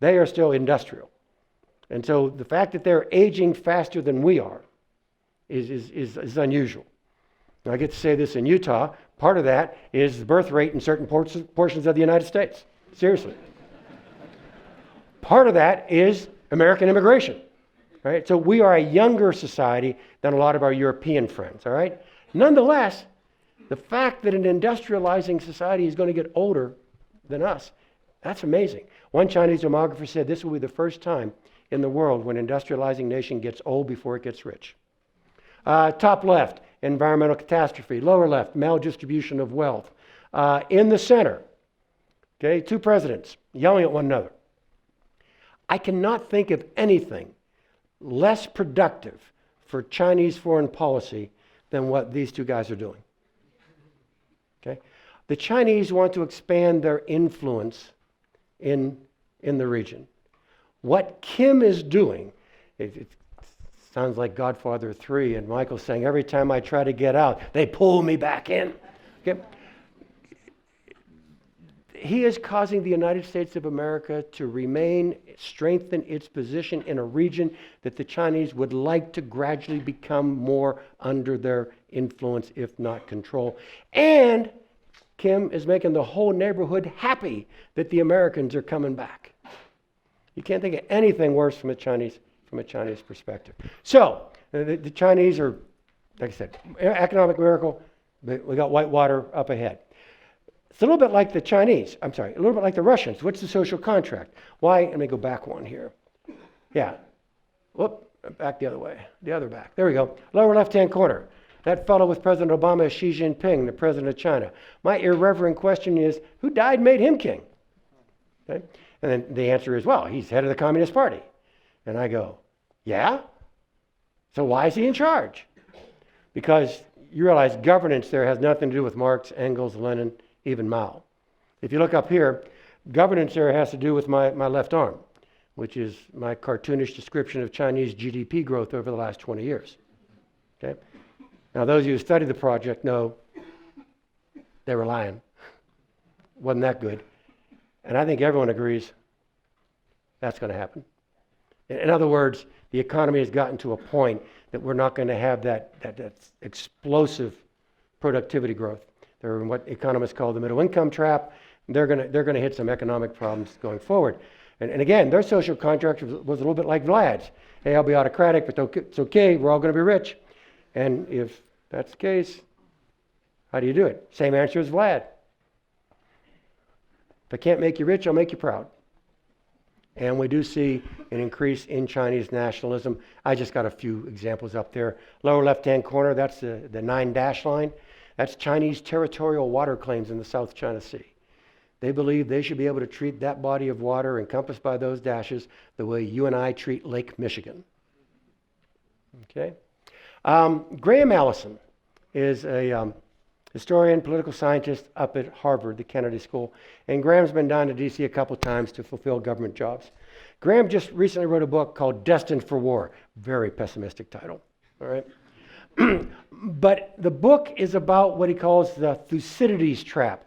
They are still industrial. And so the fact that they're aging faster than we are is unusual. And I get to say this in Utah. Part of that is the birth rate in certain portions of the United States. Seriously. Part of that is American immigration. Right? So we are a younger society than a lot of our European friends. All right? Nonetheless, the fact that an industrializing society is going to get older than us, that's amazing. One Chinese demographer said this will be the first time in the world when an industrializing nation gets old before it gets rich. Top left, environmental catastrophe. Lower left, maldistribution of wealth. In the center, okay, 2 presidents yelling at one another. I cannot think of anything less productive for Chinese foreign policy than what these 2 guys are doing. Okay? The Chinese want to expand their influence in the region. What Kim is doing, it sounds like Godfather 3 and Michael saying, every time I try to get out, they pull me back in. Okay? He is causing the United States of America to strengthen its position in a region that the Chinese would like to gradually become more under their influence, if not control. And Kim is making the whole neighborhood happy that the Americans are coming back. You can't think of anything worse from a Chinese perspective. So, the Chinese are, like I said, economic miracle, but we got whitewater up ahead. It's a little bit like the a little bit like the Russians. What's the social contract? Why? Let me go back one here. Yeah. Whoop, back the other way. The other back. There we go. Lower left-hand corner. That fellow with President Obama is Xi Jinping, the president of China. My irreverent question is, who died and made him king? Okay? And then the answer is, well, he's head of the Communist Party. And I go, yeah? So why is he in charge? Because you realize governance there has nothing to do with Marx, Engels, Lenin, even Mao. If you look up here, governance there has to do with my left arm, which is my cartoonish description of Chinese GDP growth over the last 20 years. Okay? Now, those of you who study the project know they were lying. Wasn't that good. And I think everyone agrees that's going to happen. In other words, the economy has gotten to a point that we're not going to have that explosive productivity growth. They're in what economists call the middle income trap. They're going to hit some economic problems going forward. And again, their social contract was a little bit like Vlad's. Hey, I'll be autocratic, but it's okay. We're all going to be rich. And if that's the case, how do you do it? Same answer as Vlad. If I can't make you rich, I'll make you proud. And we do see an increase in Chinese nationalism. I just got a few examples up there. Lower left-hand corner, that's the 9-dash line. That's Chinese territorial water claims in the South China Sea. They believe they should be able to treat that body of water encompassed by those dashes the way you and I treat Lake Michigan. Okay? Graham Allison is a historian, political scientist up at Harvard, the Kennedy School. And Graham's been down to D.C. a couple times to fulfill government jobs. Graham just recently wrote a book called Destined for War. Very pessimistic title, all right? But the book is about what he calls the Thucydides trap.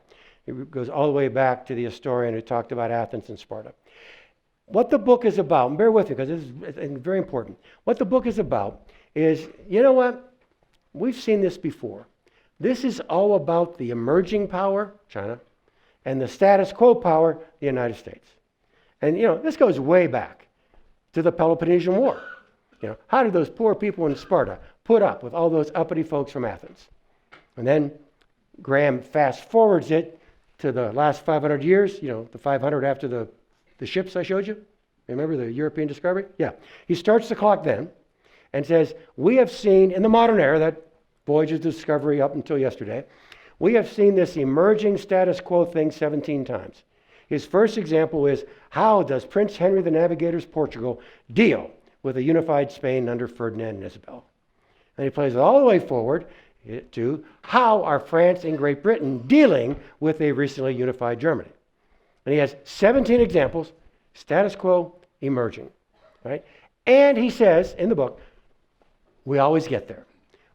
It goes all the way back to the historian who talked about Athens and Sparta. What the book is about, and bear with me because this is very important. What the book is about is, you know what? We've seen this before. This is all about the emerging power, China, and the status quo power, the United States. And, this goes way back to the Peloponnesian War. How did those poor people in Sparta put up with all those uppity folks from Athens? And then Graham fast forwards it to the last 500 years, the 500 after the ships I showed you. Remember the European discovery? Yeah. He starts the clock then and says, we have seen in the modern era, that voyage of discovery up until yesterday, we have seen this emerging status quo thing 17 times. His first example is, how does Prince Henry the Navigator's Portugal deal with a unified Spain under Ferdinand and Isabel? And he plays it all the way forward to, how are France and Great Britain dealing with a recently unified Germany? And he has 17 examples, status quo, emerging, right? And he says in the book, we always get there.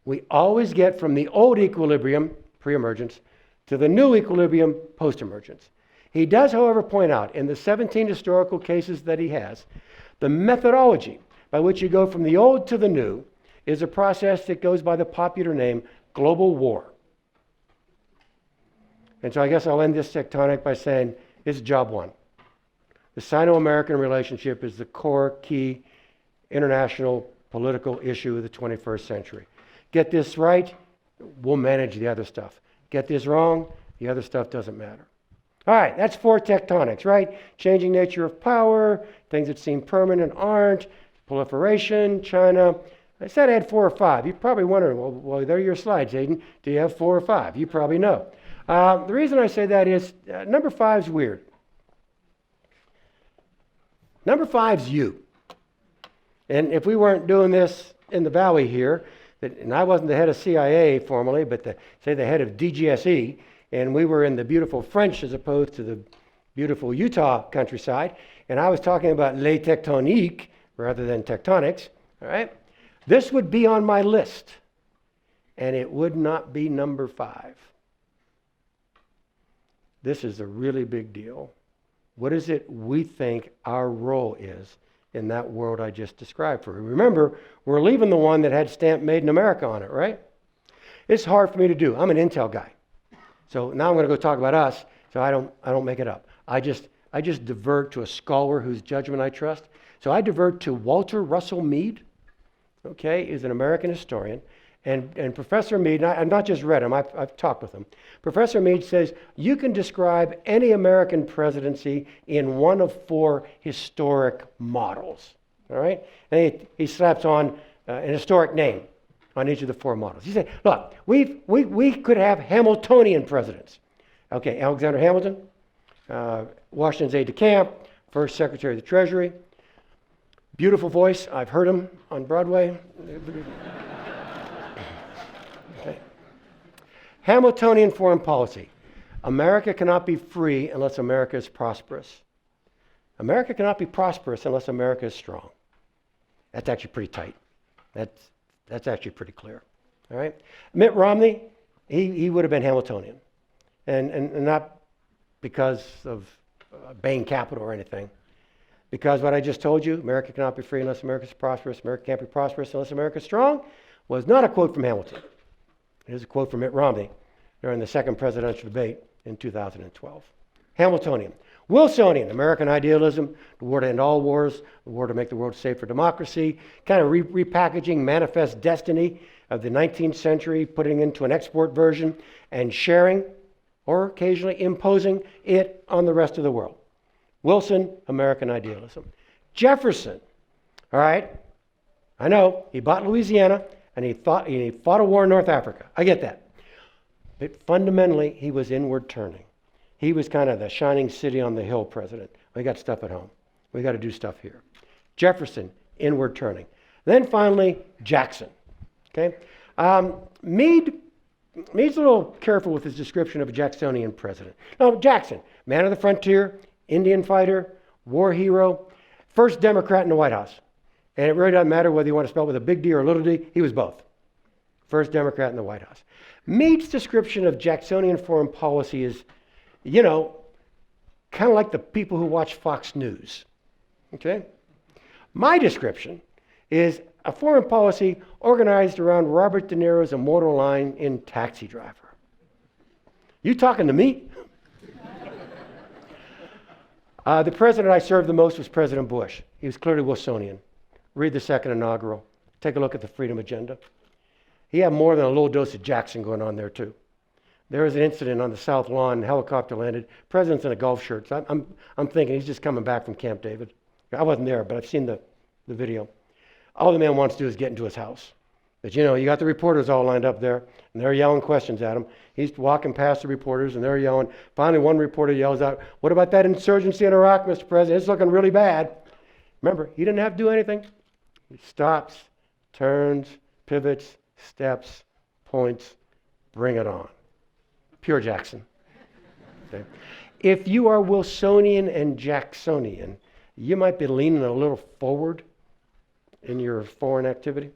We always get from the old equilibrium, pre-emergence, to the new equilibrium, post-emergence. He does, however, point out in the 17 historical cases that he has, the methodology by which you go from the old to the new is a process that goes by the popular name global war. And so I guess I'll end this tectonic by saying it's job one. The Sino-American relationship is the core, key, international political issue of the 21st century. Get this right, we'll manage the other stuff. Get this wrong, the other stuff doesn't matter. All right, that's 4 tectonics, right? Changing nature of power, things that seem permanent aren't, proliferation, China. I said I had 4 or 5. You're probably wondering, well, there are your slides, Hayden. Do you have 4 or 5? You probably know. The reason I say that is number 5 is weird. Number 5's you. And if we weren't doing this in the valley here, and I wasn't the head of CIA formally, but the head of DGSE, and we were in the beautiful French as opposed to the beautiful Utah countryside, and I was talking about les tectoniques rather than tectonics, all right? This would be on my list, and it would not be number 5. This is a really big deal. What is it we think our role is in that world I just described for you? Remember, we're leaving the one that had stamp made in America on it, right? It's hard for me to do. I'm an Intel guy. So now I'm going to go talk about us, so I don't make it up. I just divert to a scholar whose judgment I trust. So I divert to Walter Russell Mead, okay, is an American historian. And Professor Mead, and I've not just read him, I've talked with him. Professor Mead says, you can describe any American presidency in one of 4 historic models, all right? And he slaps on an historic name on each of the 4 models. He said, look, we could have Hamiltonian presidents. Okay, Alexander Hamilton, Washington's aide de camp, first Secretary of the Treasury. Beautiful voice, I've heard him on Broadway. Okay. Hamiltonian foreign policy. America cannot be free unless America is prosperous. America cannot be prosperous unless America is strong. That's actually pretty tight. That's actually pretty clear. All right. Mitt Romney, he would have been Hamiltonian, and not because of Bain Capital or anything. Because what I just told you, America cannot be free unless America is prosperous. America can't be prosperous unless America is strong, was not a quote from Hamilton. It is a quote from Mitt Romney during the second presidential debate in 2012. Hamiltonian. Wilsonian, American idealism, the war to end all wars, the war to make the world safe for democracy, kind of repackaging manifest destiny of the 19th century, putting into an export version, and sharing, or occasionally imposing it on the rest of the world. Wilson, American idealism. Jefferson, all right, I know, he bought Louisiana, and he fought a war in North Africa. I get that. But fundamentally, he was inward turning. He was kind of the shining city on the hill president. We got stuff at home. We got to do stuff here. Jefferson, inward turning. Then finally, Jackson. Okay, Meade Meade's a little careful with his description of a Jacksonian president. Now, Jackson, man of the frontier, Indian fighter, war hero, first Democrat in the White House. And it really doesn't matter whether you want to spell it with a big D or a little d, he was both. First Democrat in the White House. Meade's description of Jacksonian foreign policy is, kind of like the people who watch Fox News. Okay? My description is a foreign policy organized around Robert De Niro's immortal line in Taxi Driver. You talking to me? The president I served the most was President Bush. He was clearly Wilsonian. Read the second inaugural. Take a look at the Freedom Agenda. He had more than a little dose of Jackson going on there, too. There was an incident on the South Lawn, helicopter landed, president's in a golf shirt. So I'm thinking he's just coming back from Camp David. I wasn't there, but I've seen the video. All the man wants to do is get into his house. But you got the reporters all lined up there, and they're yelling questions at him. He's walking past the reporters, and they're yelling. Finally, one reporter yells out, "What about that insurgency in Iraq, Mr. President? It's looking really bad." Remember, he didn't have to do anything. He stops, turns, pivots, steps, points, bring it on. Pure Jackson. Okay. If you are Wilsonian and Jacksonian, you might be leaning a little forward in your foreign activity.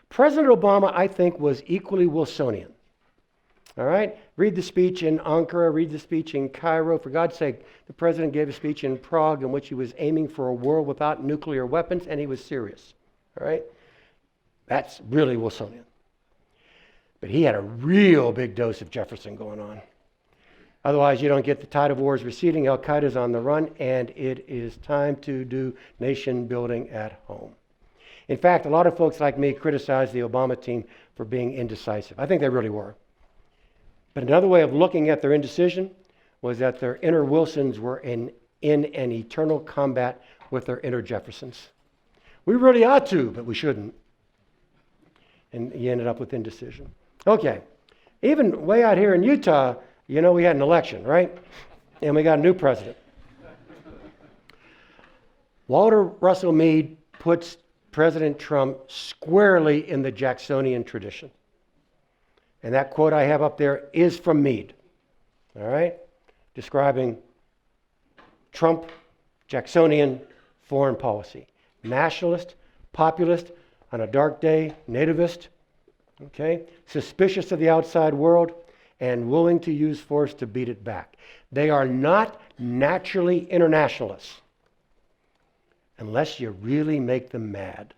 President Obama, I think, was equally Wilsonian. All right? Read the speech in Ankara, read the speech in Cairo. For God's sake, the president gave a speech in Prague in which he was aiming for a world without nuclear weapons, and he was serious. All right? That's really Wilsonian. But he had a real big dose of Jefferson going on. Otherwise, you don't get the tide of war is receding, Al-Qaeda's on the run, and it is time to do nation building at home. In fact, a lot of folks like me criticize the Obama team for being indecisive. I think they really were. But another way of looking at their indecision was that their inner Wilsons were in an eternal combat with their inner Jeffersons. We really ought to, but we shouldn't. And you ended up with indecision. Okay, even way out here in Utah, we had an election, right? And we got a new president. Walter Russell Meade puts President Trump squarely in the Jacksonian tradition. And that quote I have up there is from Meade, all right? Describing Trump Jacksonian foreign policy. Nationalist, populist, on a dark day, nativist, okay? Suspicious of the outside world, and willing to use force to beat it back. They are not naturally internationalists unless you really make them mad.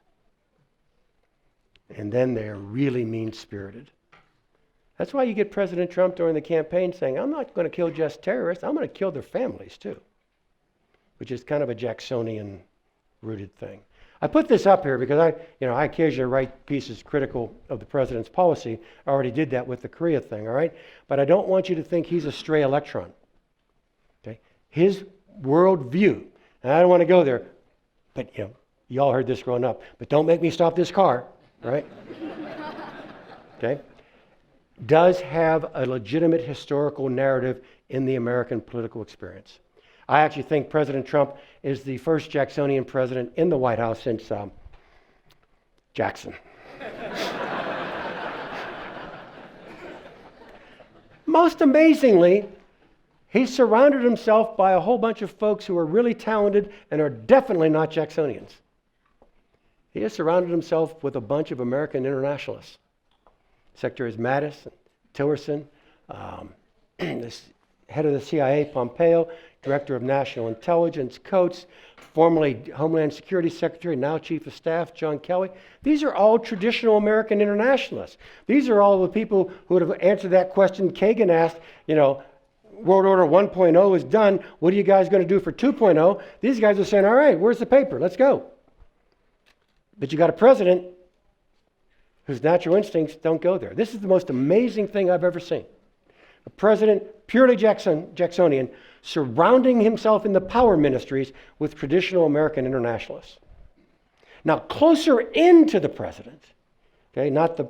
And then they're really mean-spirited. That's why you get President Trump during the campaign saying, "I'm not going to kill just terrorists, I'm going to kill their families too," which is kind of a Jacksonian-rooted thing. I put this up here because I occasionally write pieces critical of the president's policy. I already did that with the Korea thing, all right? But I don't want you to think he's a stray electron. Okay? His worldview, and I don't want to go there, but you all heard this growing up, but don't make me stop this car, right? Okay? Does have a legitimate historical narrative in the American political experience. I actually think President Trump is the first Jacksonian president in the White House since Jackson. Most amazingly, he surrounded himself by a whole bunch of folks who are really talented and are definitely not Jacksonians. He has surrounded himself with a bunch of American internationalists. Secretaries Mattis, Tillerson, this head of the CIA, Pompeo, Director of National Intelligence, Coates, formerly Homeland Security Secretary, now Chief of Staff, John Kelly. These are all traditional American internationalists. These are all the people who would have answered that question Kagan asked, World Order 1.0 is done. What are you guys going to do for 2.0? These guys are saying, all right, where's the paper? Let's go. But you got a president whose natural instincts don't go there. This is the most amazing thing I've ever seen. A president, purely Jacksonian, surrounding himself in the power ministries with traditional American internationalists. Now, closer into the president, okay, not the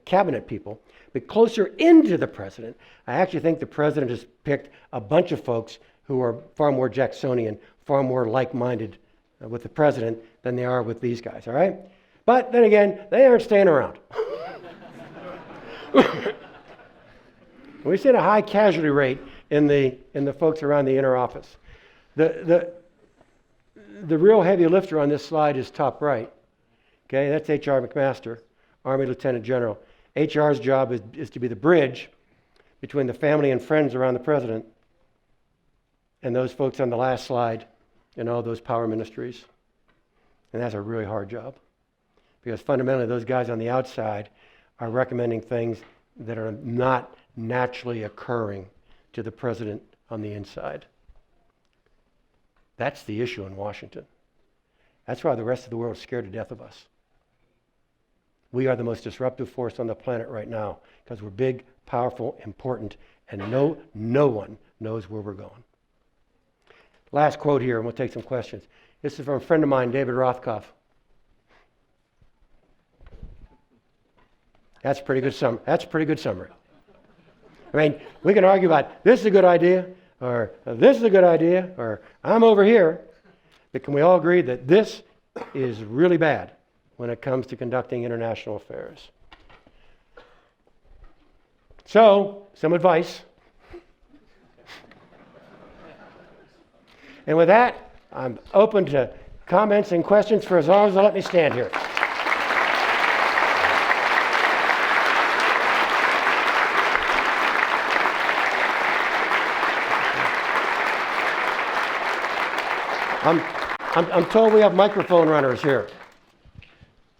cabinet people, but closer into the president, I actually think the president has picked a bunch of folks who are far more Jacksonian, far more like-minded with the president than they are with these guys, all right? But then again, they aren't staying around. We've seen a high casualty rate in the folks around the inner office. The real heavy lifter on this slide is top right. Okay, that's H.R. McMaster, Army Lieutenant General. HR's job is to be the bridge between the family and friends around the president and those folks on the last slide in all those power ministries. And that's a really hard job, because fundamentally those guys on the outside are recommending things that are not naturally occurring to the president on the inside. That's the issue in Washington. That's why the rest of the world is scared to death of us. We are the most disruptive force on the planet right now because we're big, powerful, important, and no one knows where we're going. Last quote here, and we'll take some questions. This is from a friend of mine, David Rothkopf. That's a pretty good summary. I mean, we can argue about this is a good idea, or this is a good idea, or I'm over here, but can we all agree that this is really bad when it comes to conducting international affairs? So, some advice. And with that, I'm open to comments and questions for as long as they'll let me stand here. I'm told we have microphone runners here.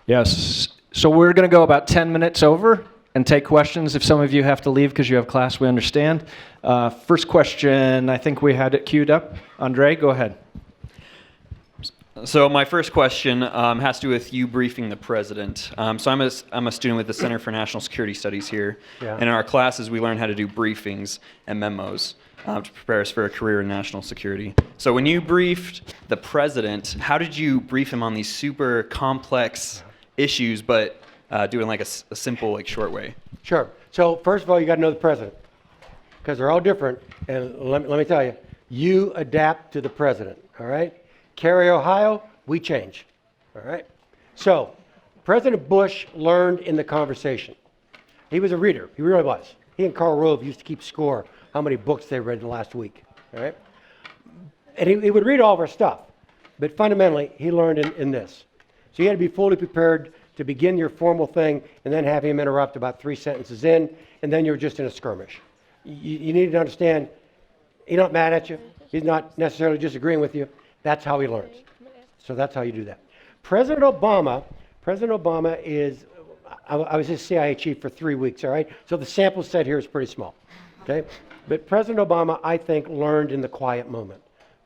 Yes. So we're going to go about 10 minutes over and take questions. If some of you have to leave because you have class, we understand. First question, I think we had it queued up. Andre, go ahead. So my first question has to do with you briefing the president. So I'm a student with the Center for National Security Studies here. Yeah. And in our classes, we learn how to do briefings and memos to prepare us for a career in national security. So when you briefed the president, how did you brief him on these super complex issues, but do it in like a simple, short way? Sure. So first of all, you got to know the president, because they're all different. And let me tell you, you adapt to the president. All right. Cary, Ohio, we change. All right. So President Bush learned in the conversation. He was a reader. He really was. He and Karl Rove used to keep score how many books they read the last week. All right. And he would read all of our stuff. But fundamentally, he learned in this. So you had to be fully prepared to begin your formal thing and then have him interrupt about 3 sentences in, and then you're just in a skirmish. You need to understand, he's not mad at you. He's not necessarily disagreeing with you. That's how he learns. So that's how you do that. President Obama is, I was his CIA chief for 3 weeks, all right? So the sample set here is pretty small, okay? But President Obama, I think, learned in the quiet moment.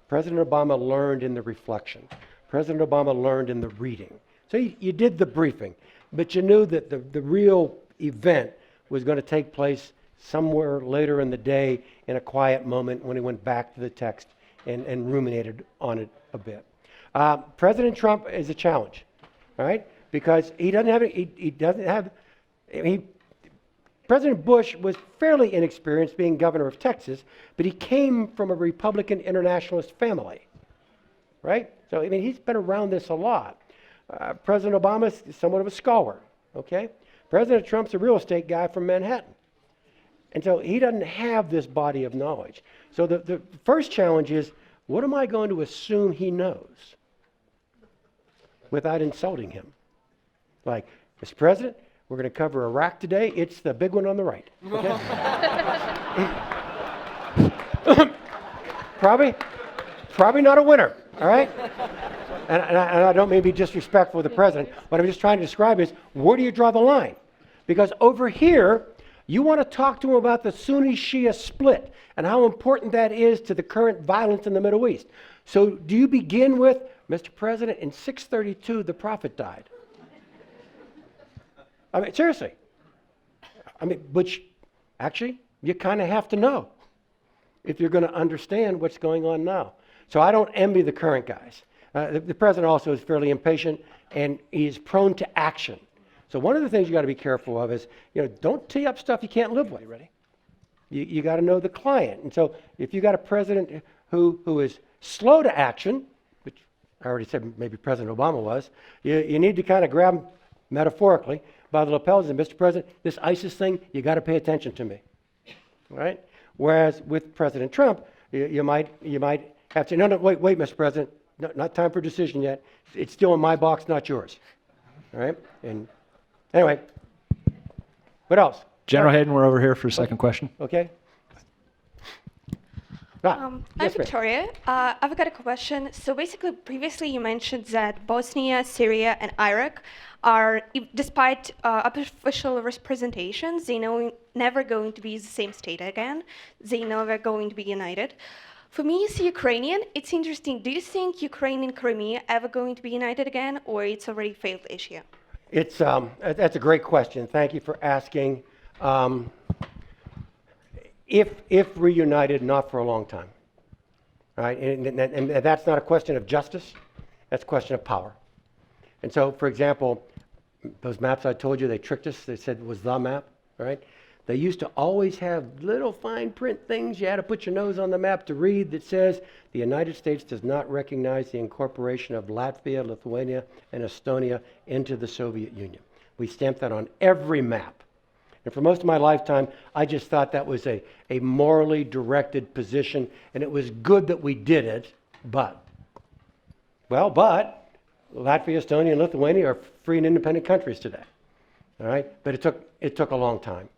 President Obama learned in the reflection. President Obama learned in the reading. So you did the briefing, but you knew that the real event was going to take place somewhere later in the day in a quiet moment when he went back to the text and ruminated on it a bit. President Trump is a challenge, all right? Because President Bush was fairly inexperienced being governor of Texas, but he came from a Republican internationalist family, right? So, I mean, he's been around this a lot. President Obama is somewhat of a scholar, okay? President Trump's a real estate guy from Manhattan. And so he doesn't have this body of knowledge. So the first challenge is, what am I going to assume he knows without insulting him? Like, Mr. President, we're going to cover Iraq today. It's the big one on the right. Okay? Probably not a winner, all right? And I don't mean to be disrespectful to the president. What I'm just trying to describe is, where do you draw the line? Because over here, you want to talk to him about the Sunni-Shia split and how important that is to the current violence in the Middle East. So do you begin with, Mr. President, in 632, the prophet died? I mean, seriously. I mean, which, actually, you kind of have to know if you're going to understand what's going on now. So I don't envy the current guys. The president also is fairly impatient, and he's prone to action. So one of the things you got to be careful of is, don't tee up stuff you can't live with. Ready? You got to know the client. And so if you got a president who is slow to action, which I already said maybe President Obama was, you need to kind of grab him metaphorically by the lapels and Mr. President, this ISIS thing, you got to pay attention to me, right? Whereas with President Trump, you might have to say, no, wait, Mr. President, no, not time for a decision yet. It's still in my box, not yours, all right? And anyway, what else? General Hayden, we're over here for a second question. Okay. I'm Yes, ma'am. Victoria. I've got a question. So basically, previously you mentioned that Bosnia, Syria, and Iraq are, despite official representations, they know never going to be the same state again. They never going to be united. For me, as a Ukrainian, it's interesting. Do you think Ukraine and Crimea ever going to be united again, or it's already failed issue? It's that's a great question. Thank you for asking. If reunited, not for a long time, right? And that's not a question of justice. That's a question of power. And so, for example, those maps I told you, they tricked us. They said it was the map, right? They used to always have little fine print things you had to put your nose on the map to read that says the United States does not recognize the incorporation of Latvia, Lithuania, and Estonia into the Soviet Union. We stamped that on every map. And for most of my lifetime, I just thought that was a morally directed position, and it was good that we did it, but Latvia, Estonia, and Lithuania are free and independent countries today, all right? But it took a long time.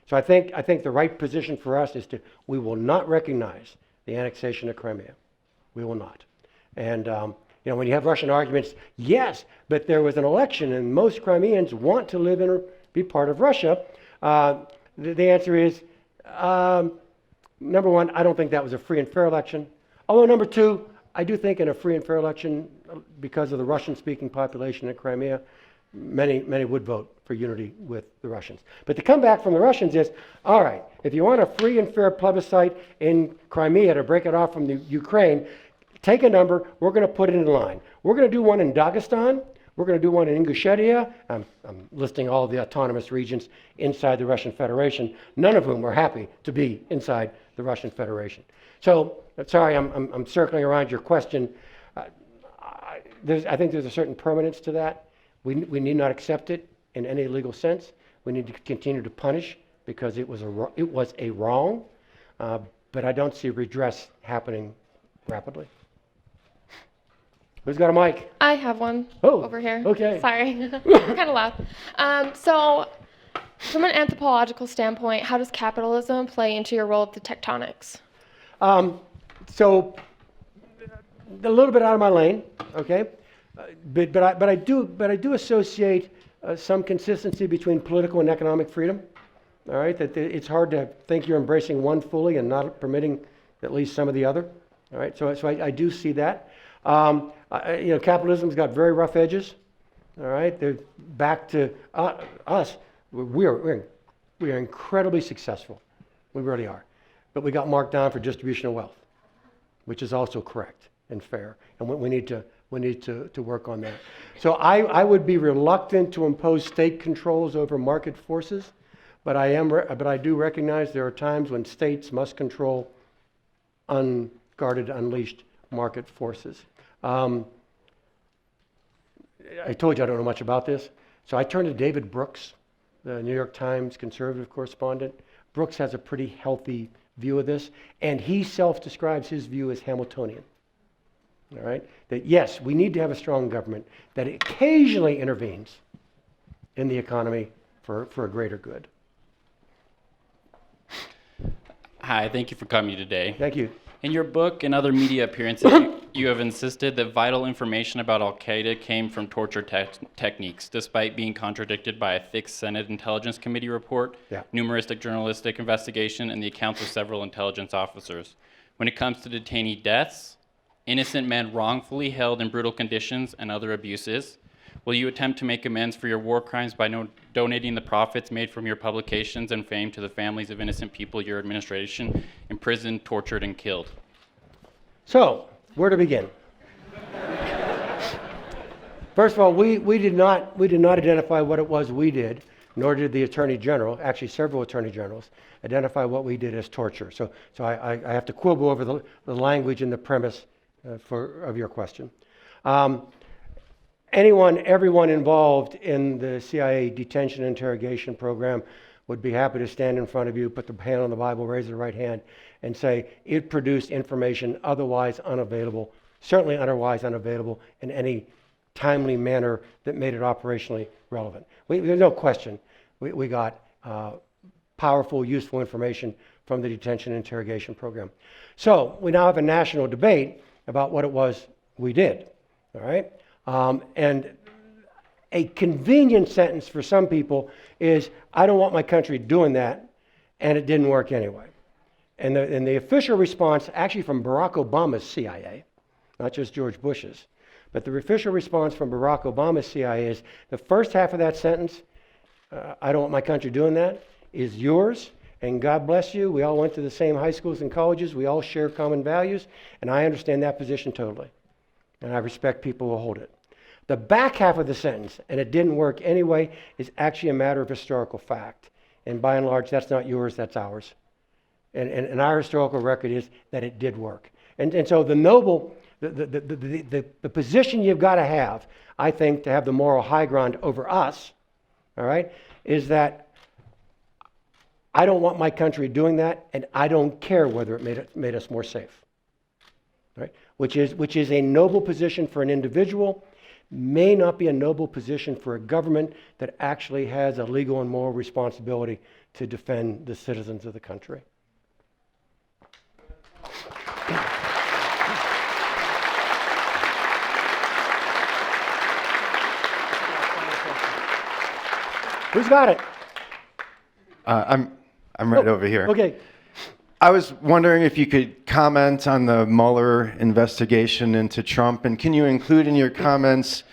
So I think the right position for us is we will not recognize the annexation of Crimea. We will not. And when you have Russian arguments, yes, but there was an election, and most Crimeans want to live in or be part of Russia. The answer is, number one, I don't think that was a free and fair election. Although, number two, I do think in a free and fair election, because of the Russian-speaking population in Crimea, many would vote for unity with the Russians. But the comeback from the Russians is, all right, if you want a free and fair plebiscite in Crimea to break it off from the Ukraine, take a number, we're going to put it in line. We're going to do one in Dagestan. We're going to do one in Ingushetia. I'm listing all of the autonomous regions inside the Russian Federation, none of whom are happy to be inside the Russian Federation. So, sorry, I'm circling around your question. I think there's a certain permanence to that. We need not accept it in any legal sense. We need to continue to punish because it was a wrong, but I don't see redress happening rapidly. Who's got a mic? I have one Oh, over here. okay. Sorry, kind of loud. So, from an anthropological standpoint, how does capitalism play into your role of the tectonics? So, a little bit out of my lane, okay, but I do associate some consistency between political and economic freedom. All right, that it's hard to think you're embracing one fully and not permitting at least some of the other. All right, so I do see that. Capitalism's got very rough edges. All right, they're back to us. We're incredibly successful. We really are, but we got marked down for distribution of wealth, which is also correct and fair, and we need to work on that. So I would be reluctant to impose state controls over market forces, but I do recognize there are times when states must control unguarded, unleashed market forces. I told you I don't know much about this, so I turned to David Brooks, the New York Times conservative correspondent. Brooks has a pretty healthy view of this, and he self-describes his view as Hamiltonian. All right, that yes, we need to have a strong government that occasionally intervenes in the economy for a greater good. Hi, thank you for coming today. Thank you. In your book and other media appearances, you have insisted that vital information about Al-Qaeda came from torture techniques, despite being contradicted by a thick Senate Intelligence Committee report, numerous journalistic investigation, and the accounts of several intelligence officers. When it comes to detainee deaths, innocent men wrongfully held in brutal conditions, and other abuses, will you attempt to make amends for your war crimes by donating the profits made from your publications and fame to the families of innocent people your administration imprisoned, tortured, and killed? So, where to begin? First of all, we did not identify what it was we did, nor did the Attorney General, actually several Attorney Generals, identify what we did as torture. So I have to quibble over the language and the premise of your question. everyone involved in the CIA detention interrogation program would be happy to stand in front of you, put their hand on the Bible, raise their right hand, and say it produced information otherwise unavailable, certainly otherwise unavailable in any timely manner that made it operationally relevant. There's no question we got powerful, useful information from the detention interrogation program. So we now have a national debate about what it was we did, all right? And a convenient sentence for some people is, I don't want my country doing that, and it didn't work anyway. And the official response, actually from Barack Obama's CIA, not just George Bush's, but the official response from Barack Obama's CIA is, the first half of that sentence, I don't want my country doing that, is yours, and God bless you. We all went to the same high schools and colleges. We all share common values, and I understand that position totally. And I respect people who hold it. The back half of the sentence, and it didn't work anyway, is actually a matter of historical fact. And by and large, that's not yours, that's ours. And our historical record is that it did work. And so the noble, the position you've got to have, I think, to have the moral high ground over us, all right, is that I don't want my country doing that, and I don't care whether it made us more safe. Right? Which is a noble position for an individual, may not be a noble position for a government that actually has a legal and moral responsibility to defend the citizens of the country. Who's got it? I'm right over here. Okay. I was wondering if you could comment on the Mueller investigation into Trump, and can you include in your comments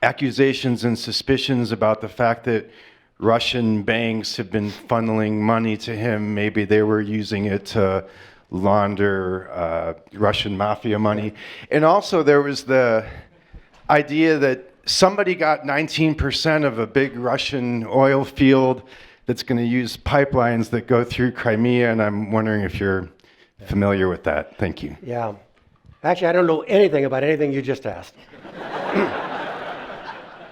accusations and suspicions about the fact that Russian banks have been funneling money to him? Maybe they were using it to launder Russian mafia money. And also there was the idea that somebody got 19% of a big Russian oil field that's going to use pipelines that go through Crimea, and I'm wondering if you're familiar with that. Thank you. Yeah. Actually, I don't know anything about anything you just asked.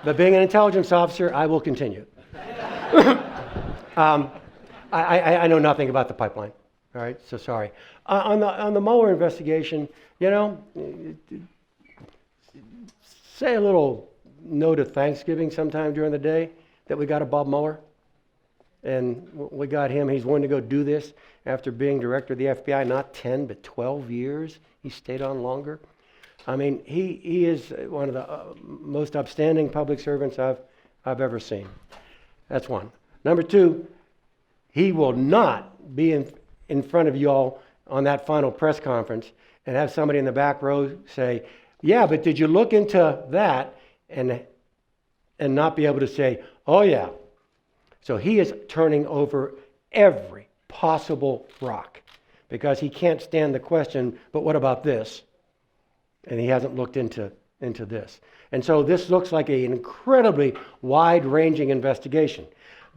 But being an intelligence officer, I will continue. I know nothing about the pipeline. All right, so sorry. On the Mueller investigation, you know, say a little note of Thanksgiving sometime during the day that we got a Bob Mueller. And we got him. He's willing to go do this after being director of the FBI, not 10, but 12 years. He stayed on longer. I mean, he is one of the most upstanding public servants I've ever seen. That's one. Number two, he will not be in front of you all on that final press conference and have somebody in the back row say, yeah, but did you look into that? And not be able to say, oh, yeah. So he is turning over every possible rock because he can't stand the question, but what about this? And he hasn't looked into this. And so this looks like an incredibly wide-ranging investigation.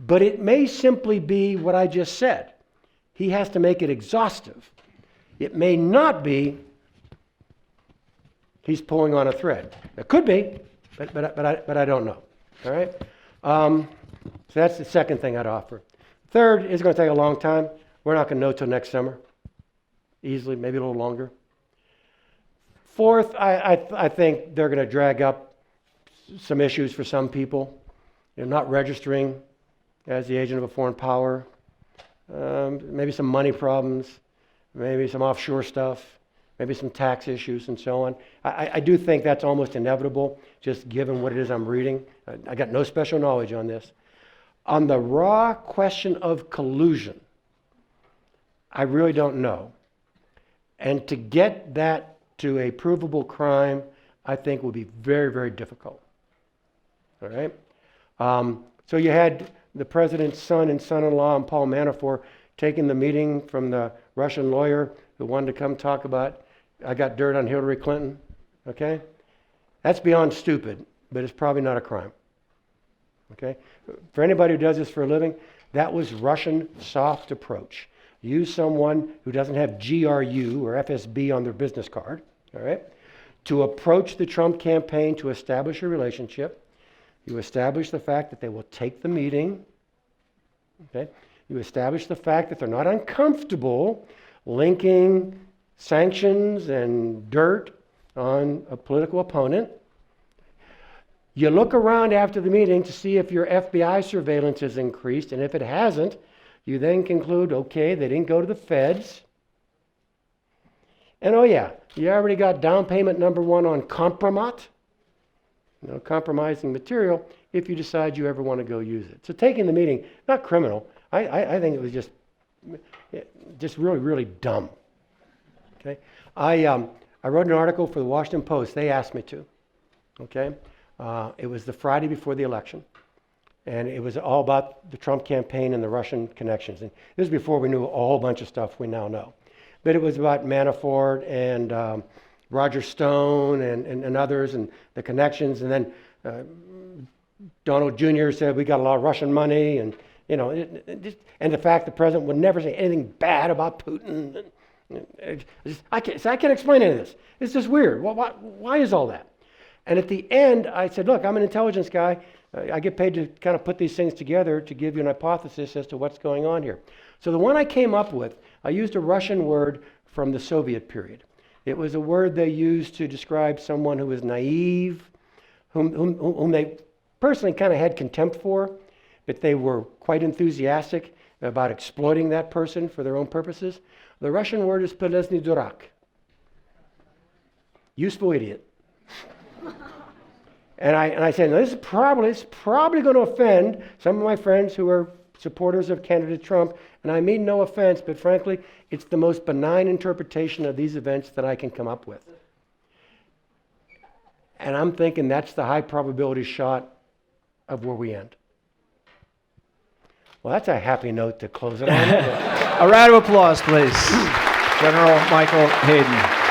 But it may simply be what I just said. He has to make it exhaustive. It may not be he's pulling on a thread. It could be, but I don't know. All right? So that's the second thing I'd offer. Third, it's going to take a long time. We're not going to know till next summer. Easily, maybe a little longer. Fourth, I think they're going to drag up some issues for some people. They're not registering as the agent of a foreign power. Maybe some money problems. Maybe some offshore stuff. Maybe some tax issues and so on. I do think that's almost inevitable, just given what it is I'm reading. I got no special knowledge on this. On the raw question of collusion, I really don't know. And to get that to a provable crime, I think will be very, very difficult. All right? So you had the president's son and son-in-law and Paul Manafort taking the meeting from the Russian lawyer who wanted to come talk about, I got dirt on Hillary Clinton, okay? That's beyond stupid, but it's probably not a crime, okay? For anybody who does this for a living, that was Russian soft approach. Use someone who doesn't have GRU or FSB on their business card, all right, to approach the Trump campaign to establish a relationship. You establish the fact that they will take the meeting. Okay? You establish the fact that they're not uncomfortable linking sanctions and dirt on a political opponent. You look around after the meeting to see if your FBI surveillance has increased, and if it hasn't, you then conclude, okay, they didn't go to the feds. And oh yeah, you already got down payment number 1 on compromat, compromising material, if you decide you ever want to go use it. So taking the meeting, not criminal. I think it was just really, really dumb. Okay, I wrote an article for the Washington Post. They asked me to. Okay, it was the Friday before the election, and it was all about the Trump campaign and the Russian connections. And this was before we knew a whole bunch of stuff we now know. But it was about Manafort and Roger Stone and others and the connections. And then Donald Jr. said we got a lot of Russian money, and and the fact the president would never say anything bad about Putin. I can't explain any of this. It's just weird. Why is all that? And at the end, I said, look, I'm an intelligence guy. I get paid to kind of put these things together to give you an hypothesis as to what's going on here. So the one I came up with, I used a Russian word from the Soviet period. It was a word they used to describe someone who was naive, whom they personally kind of had contempt for, but they were quite enthusiastic about exploiting that person for their own purposes. The Russian word is polezny durak, useful idiot. And I said, now, this is probably going to offend some of my friends who are supporters of candidate Trump, and I mean no offense, but frankly, it's the most benign interpretation of these events that I can come up with. And I'm thinking that's the high probability shot of where we end. Well, that's a happy note to close it on. A round of applause, please. General Michael Hayden.